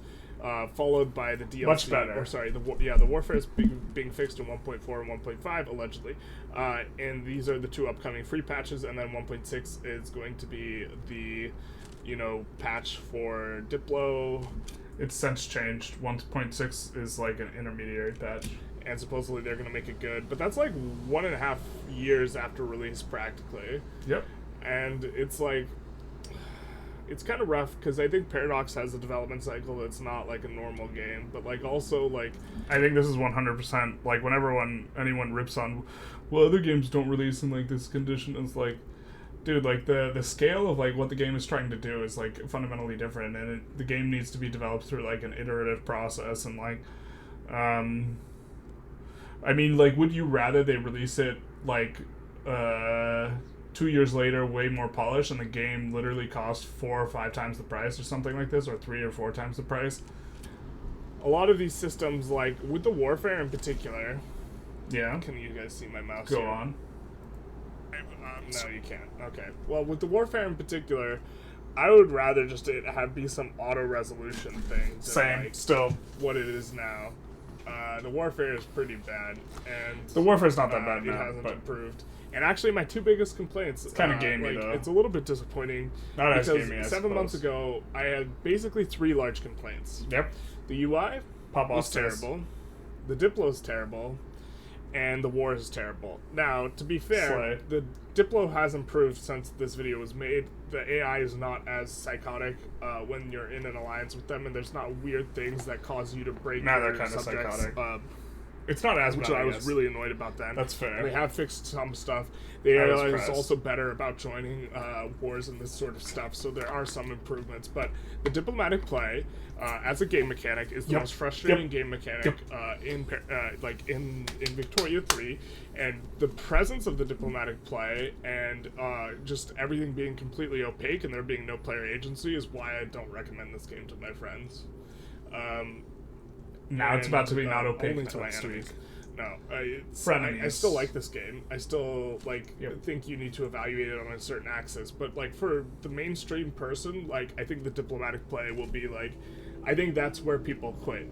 Speaker 2: Followed by the DLC.
Speaker 1: Much better.
Speaker 2: Or sorry, the warfare is being fixed in 1.4 and 1.5 allegedly, and these are the two upcoming free patches. And then 1.6 is going to be the, you know, patch for Diplo.
Speaker 1: It's since changed. 1.6 is like an intermediary patch.
Speaker 2: And supposedly they're going to make it good, but that's like 1.5 years after release practically.
Speaker 1: Yep.
Speaker 2: And it's like, it's kind of rough because I think Paradox has a development cycle that's not like a normal game, but like also like,
Speaker 1: I think this is 100%, like whenever anyone rips on, well, other games don't release in like this condition, it's like, dude, like the scale of like what the game is trying to do is like fundamentally different, and the game needs to be developed through like an iterative process, and like, I mean, like, would you rather they release it like 2 years later, way more polished, and the game literally cost 4 or 5 times the price or something like this, or 3 or 4 times the price?
Speaker 2: a lot of these systems, like with the warfare in particular.
Speaker 1: Yeah.
Speaker 2: Can you guys see my mouse?
Speaker 1: Go
Speaker 2: here?
Speaker 1: on.
Speaker 2: No, you can't. Okay. Well, with the warfare in particular, I would rather just it be some auto resolution thing. Than
Speaker 1: Same.
Speaker 2: like
Speaker 1: Still,
Speaker 2: what it is now. The warfare is pretty bad, and
Speaker 1: the warfare's not that bad
Speaker 2: it
Speaker 1: now,
Speaker 2: hasn't
Speaker 1: but
Speaker 2: improved. And actually, my two biggest complaints, it's
Speaker 1: kinda gamey, though.
Speaker 2: It's a little bit disappointing
Speaker 1: Not as
Speaker 2: because
Speaker 1: gamey, I
Speaker 2: 7 months
Speaker 1: suppose.
Speaker 2: ago, I had basically 3 large complaints.
Speaker 1: Yep.
Speaker 2: The UI
Speaker 1: Pop
Speaker 2: was
Speaker 1: off
Speaker 2: terrible, the Diplo is terrible, and the war is terrible. Now, to be fair, the Diplo has improved since this video was made. The AI is not as psychotic when you're in an alliance with them, and there's not weird things that cause you to break
Speaker 1: Now
Speaker 2: your
Speaker 1: they're kinda
Speaker 2: subjects,
Speaker 1: psychotic. It's not as
Speaker 2: which
Speaker 1: bad,
Speaker 2: I was
Speaker 1: guess.
Speaker 2: really annoyed about then.
Speaker 1: That's fair.
Speaker 2: They have fixed some stuff. The
Speaker 1: I was
Speaker 2: AI is
Speaker 1: impressed.
Speaker 2: also better about joining wars and this sort of stuff, so there are some improvements. But the diplomatic play, as a game mechanic, is the most frustrating game mechanic in Victoria 3. And the presence of the diplomatic play and just everything being completely opaque and there being no player agency is why I don't recommend this game to my friends.
Speaker 1: Now it's about to be not opaque
Speaker 2: only to my
Speaker 1: next
Speaker 2: enemies.
Speaker 1: week.
Speaker 2: No,
Speaker 1: Frenemies.
Speaker 2: I still like this game. I still think you need to evaluate it on a certain axis. But like for the mainstream person, like I think the diplomatic play will be like, I think that's where people quit.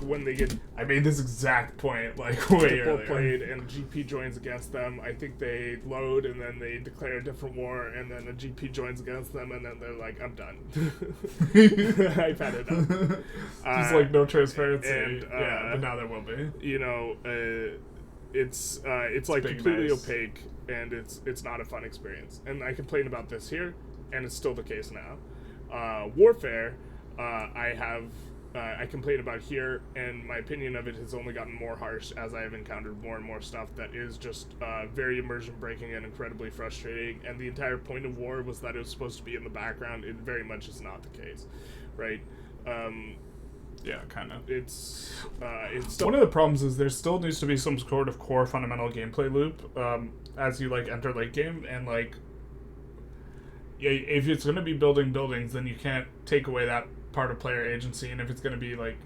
Speaker 2: When they get
Speaker 1: I made this exact point like way
Speaker 2: Diplo
Speaker 1: earlier.
Speaker 2: played and GP joins against them. I think they load and then they declare a different war and then a GP joins against them and then they're like, I'm done. I've had it up.
Speaker 1: Just like no transparency.
Speaker 2: and,
Speaker 1: but now there will be.
Speaker 2: You know, it's like
Speaker 1: big
Speaker 2: completely
Speaker 1: nice.
Speaker 2: opaque and it's not a fun experience. And I complained about this here, and it's still the case now. Warfare, I complain about here, and my opinion of it has only gotten more harsh as I have encountered more and more stuff that is just very immersion breaking and incredibly frustrating. And the entire point of war was that it was supposed to be in the background. It very much is not the case, right?
Speaker 1: Yeah, kind of.
Speaker 2: It's still,
Speaker 1: One of the problems is there still needs to be some sort of core fundamental gameplay loop as you like enter late game, and like if it's going to be building buildings, then you can't take away that part of player agency. And if it's going to be like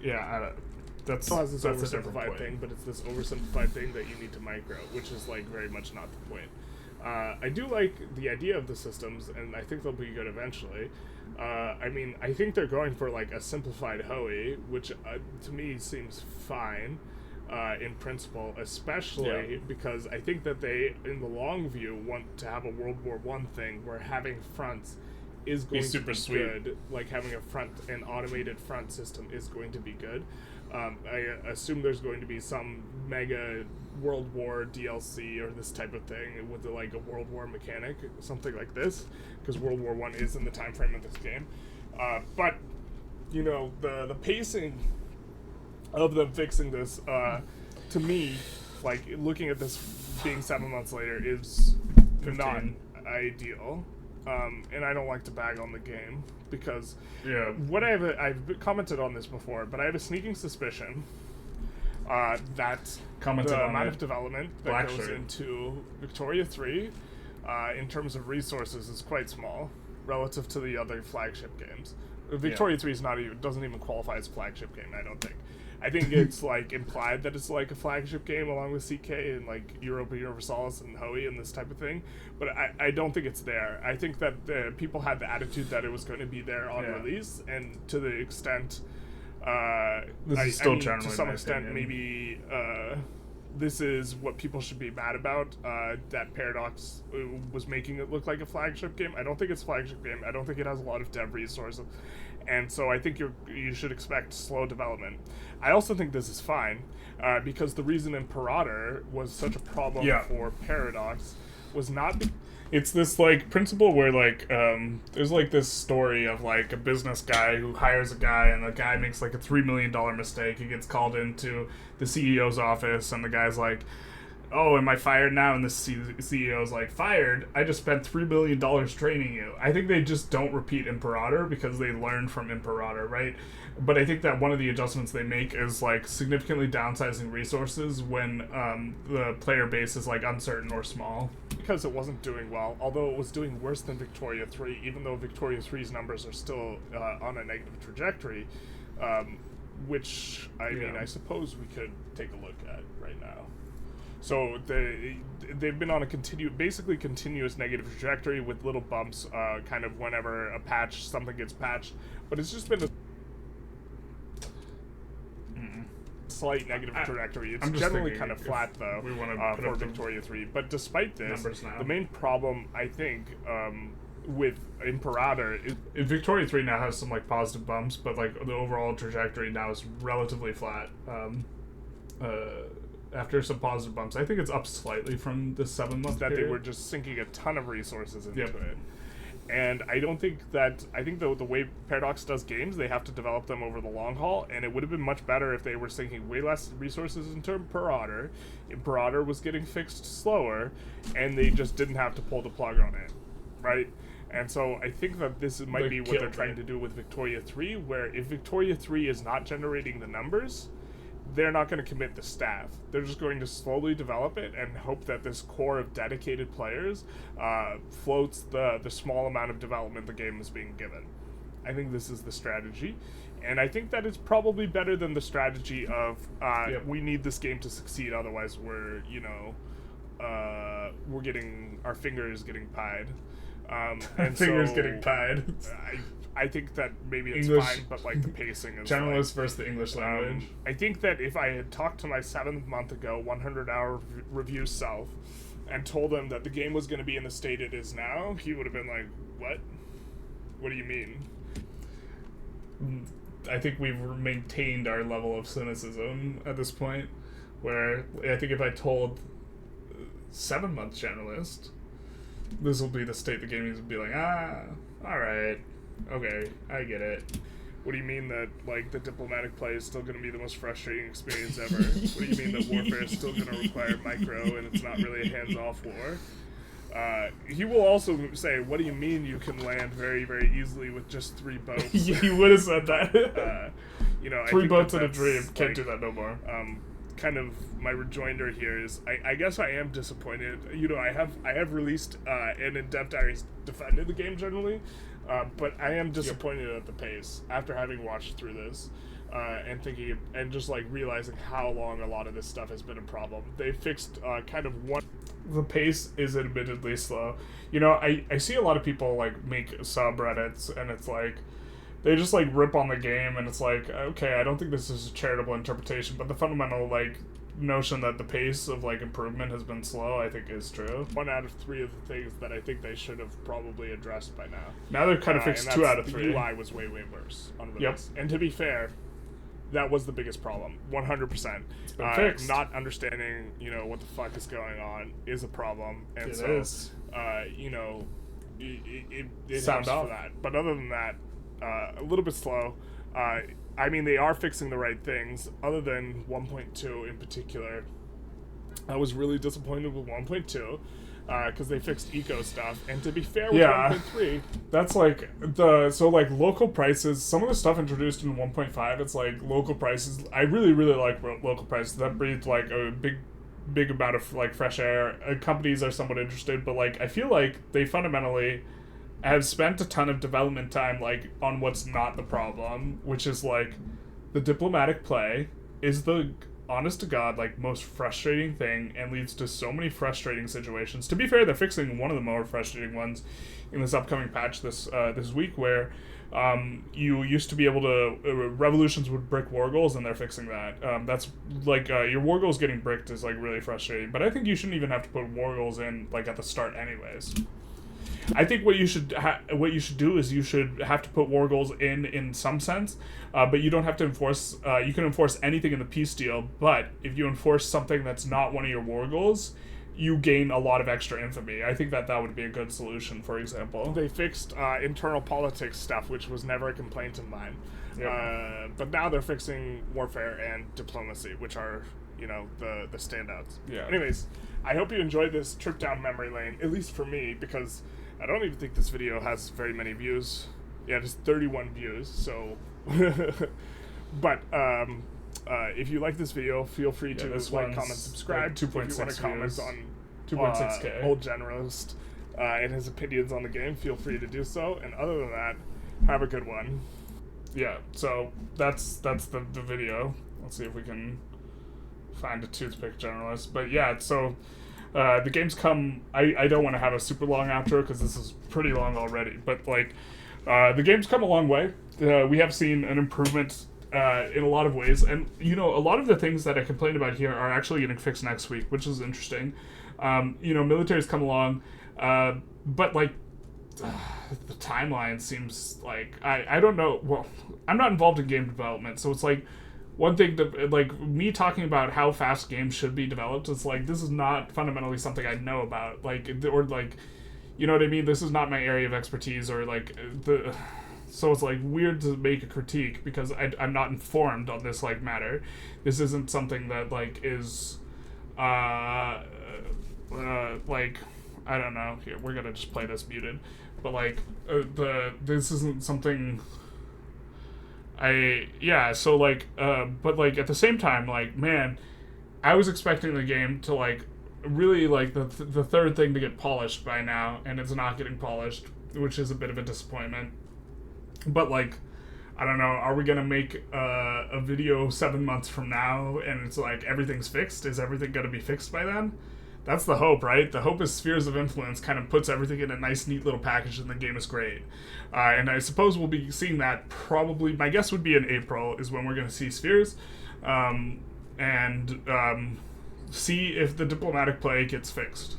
Speaker 1: that's
Speaker 2: has this
Speaker 1: a different
Speaker 2: oversimplified
Speaker 1: point.
Speaker 2: thing, but it's this oversimplified thing that you need to micro, which is like very much not the point. I do like the idea of the systems, and I think they'll be good eventually. I think they're going for like a simplified Hoey, which to me seems fine in principle, especially because I think that they, in the long view, want to have a World War I thing where having fronts is going to be good. Like having an automated front system is going to be good. I assume there's going to be some mega World War DLC or this type of thing with a World War mechanic, something like this, because World War I is in the time frame of this game. But you know, the pacing of them fixing this, to me, like looking at this being 7 months later, is
Speaker 1: 15.
Speaker 2: not ideal. And I don't like to bag on the game because what I've commented on this before, but I have a sneaking suspicion that the amount of development that goes into Victoria 3 in terms of resources is quite small relative to the other flagship games. Victoria 3 is doesn't even qualify as a flagship game, I don't think. I think it's like implied that it's like a flagship game along with CK and like Europa Universalis and Hoey and this type of thing, but I don't think it's there. I think that people had the attitude that it was going to be there on release, and to the extent to some extent maybe this is what people should be mad about, that Paradox was making it look like a flagship game. I don't think it's a flagship game. I don't think it has a lot of dev resources. And so I think you should expect slow development. I also think this is fine, because the reason Imperator was such a problem for Paradox was not...
Speaker 1: It's this like principle where like there's like this story of like a business guy who hires a guy, and the guy makes like a $3 million mistake. He gets called into the CEO's office, and the guy's like, oh, am I fired now? And the CEO's like, fired? I just spent $3 million training you. I think they just don't repeat Imperator because they learned from Imperator, right? But I think that one of the adjustments they make is like significantly downsizing resources when the player base is like uncertain or small.
Speaker 2: Because it wasn't doing well, although it was doing worse than Victoria 3, even though Victoria 3's numbers are still on a negative trajectory, which, I mean, I suppose we could take a look at right now. So they've been on a basically continuous negative trajectory with little bumps, kind of whenever something gets patched. But it's just been a slight negative trajectory. It's generally kind of flat though for Victoria 3. But despite this, the main problem I think with Imperator is
Speaker 1: Victoria 3 now has some like positive bumps, but like the overall trajectory now is relatively flat. After some positive bumps, I think it's up slightly from the 7-month
Speaker 2: that
Speaker 1: period.
Speaker 2: They were just sinking a ton of resources into it. And I think the way Paradox does games, they have to develop them over the long haul, and it would have been much better if they were sinking way less resources into Imperator. Imperator was getting fixed slower, and they just didn't have to pull the plug on it, right? And so I think that this might be what they're trying to do with Victoria 3, where if Victoria 3 is not generating the numbers, they're not going to commit the staff. They're just going to slowly develop it and hope that this core of dedicated players floats the small amount of development the game is being given. I think this is the strategy. And I think that it's probably better than the strategy of we need this game to succeed, otherwise we're getting our fingers getting pied.
Speaker 1: And fingers getting pied.
Speaker 2: I think that maybe it's fine, but like the pacing is
Speaker 1: Generalist versus the English language.
Speaker 2: I think that if I had talked to my 7th month ago 100-hour review self and told him that the game was going to be in the state it is now, he would have been like, what? What do you mean?
Speaker 1: I think we've maintained our level of cynicism at this point, where I think if I told 7-month Generalist this will be the state the gaming would be like, alright. Okay, I get it.
Speaker 2: What do you mean that, like, the diplomatic play is still going to be the most frustrating experience ever? What do you mean that warfare is still going to require micro and it's not really a hands-off war? He will also say, what do you mean you can land very, very easily with just 3 boats?
Speaker 1: He would have said that. 3 boats in a dream. Can't do that no more.
Speaker 2: Kind of my rejoinder here is I guess I am disappointed. I have released and in Dev Diaries defended the game generally, but I am disappointed at the pace after having watched through this and thinking and just like realizing how long a lot of this stuff has been a problem. They fixed kind of one.
Speaker 1: The pace is admittedly slow. I see a lot of people like make subreddits and it's like they just like rip on the game and it's like, okay, I don't think this is a charitable interpretation, but the fundamental like notion that the pace of like improvement has been slow, I think is true.
Speaker 2: 1 out of 3 of the things that I think they should have probably addressed by now.
Speaker 1: Now they've kind of fixed 2 out of 3.
Speaker 2: The UI was way, way worse on release. Yep. And to be fair, that was the biggest problem. 100%.
Speaker 1: It's been fixed.
Speaker 2: Not understanding, what the fuck is going on is a problem. And
Speaker 1: it is.
Speaker 2: It sounds for that. But other than that, a little bit slow. I mean, they are fixing the right things, other than 1.2 in particular. I was really disappointed with 1.2, because they fixed eco stuff. And to be fair with 1.3...
Speaker 1: That's like, local prices, some of the stuff introduced in 1.5, it's like local prices. I really, really like local prices. That breathed like a big amount of like fresh air. Companies are somewhat interested, but like I feel like they fundamentally have spent a ton of development time like on what's not the problem, which is like the diplomatic play is the honest to god like most frustrating thing and leads to so many frustrating situations. To be fair, they're fixing one of the more frustrating ones in this upcoming patch this week, where you used to be able to revolutions would brick war goals, and they're fixing that. That's like your war goals getting bricked is like really frustrating, but I think you shouldn't even have to put war goals in like at the start anyways. I think what you should do is you should have to put war goals in some sense, but you don't have to enforce. You can enforce anything in the peace deal, but if you enforce something that's not one of your war goals, you gain a lot of extra infamy. I think that would be a good solution. For example,
Speaker 2: they fixed internal politics stuff, which was never a complaint of mine. Yep. But now they're fixing warfare and diplomacy, which are the standouts.
Speaker 1: Yeah.
Speaker 2: Anyways, I hope you enjoyed this trip down memory lane, at least for me, because I don't even think this video has very many views. Yeah, just 31 views, so... But, if you like this video, feel free to like, comment, subscribe.
Speaker 1: Like 2.6
Speaker 2: if you want to comment on
Speaker 1: 2.6K.
Speaker 2: Old Generalist and his opinions on the game, feel free to do so. And other than that, have a good one.
Speaker 1: Yeah, so that's the video. Let's see if we can find a toothpick Generalist. But yeah, so the game's come. I don't want to have a super long outro because this is pretty long already. But like, the game's come a long way. We have seen an improvement in a lot of ways, and you know, a lot of the things that I complained about here are actually getting fixed next week, which is interesting. You know, military's come along, but like. The timeline seems like I don't know. Well, I'm not involved in game development, so it's like one thing to like me talking about how fast games should be developed. It's like this is not fundamentally something I know about, like, or like, you know what I mean. This is not my area of expertise, or like the. So it's like weird to make a critique because I'm not informed on this like matter. This isn't something that like is, like I don't know. Here we're gonna just play this muted. But like this isn't something so like but like at the same time, like, man, I was expecting the game to like really like the third thing to get polished by now, and it's not getting polished, which is a bit of a disappointment. But like, I don't know, are we gonna make a video 7 months from now and it's like everything's fixed? Is everything gonna be fixed by then? That's the hope, right? The hope is Spheres of Influence kind of puts everything in a nice, neat little package, and the game is great. And I suppose we'll be seeing that probably, my guess would be in April is when we're going to see Spheres, and see if the diplomatic play gets fixed.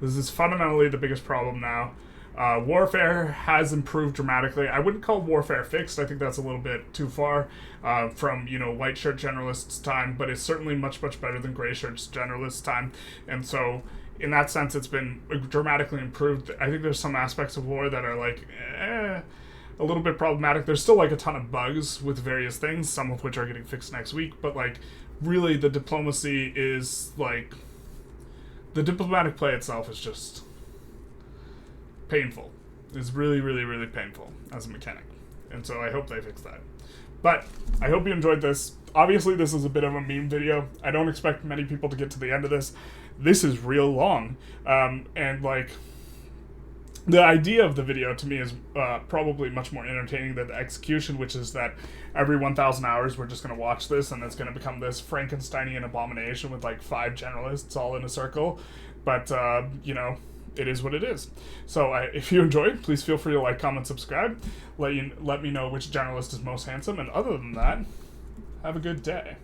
Speaker 1: This is fundamentally the biggest problem now. Warfare has improved dramatically. I wouldn't call warfare fixed. I think that's a little bit too far from, you know, white shirt generalists' time, but it's certainly much, much better than gray shirts generalists' time. And so in that sense, it's been dramatically improved. I think there's some aspects of war that are like, a little bit problematic. There's still like a ton of bugs with various things, some of which are getting fixed next week, but like really the diplomacy is like, the diplomatic play itself is just painful. It's really, really, really painful as a mechanic. And so I hope they fix that. But I hope you enjoyed this. Obviously, this is a bit of a meme video. I don't expect many people to get to the end of this. This is real long. And like, the idea of the video to me is probably much more entertaining than the execution, which is that every 1,000 hours we're just going to watch this and it's going to become this Frankensteinian abomination with like 5 generalists all in a circle. But, you know, it is what it is. So if you enjoyed, please feel free to like, comment, subscribe. Let me know which generalist is most handsome. And other than that, have a good day.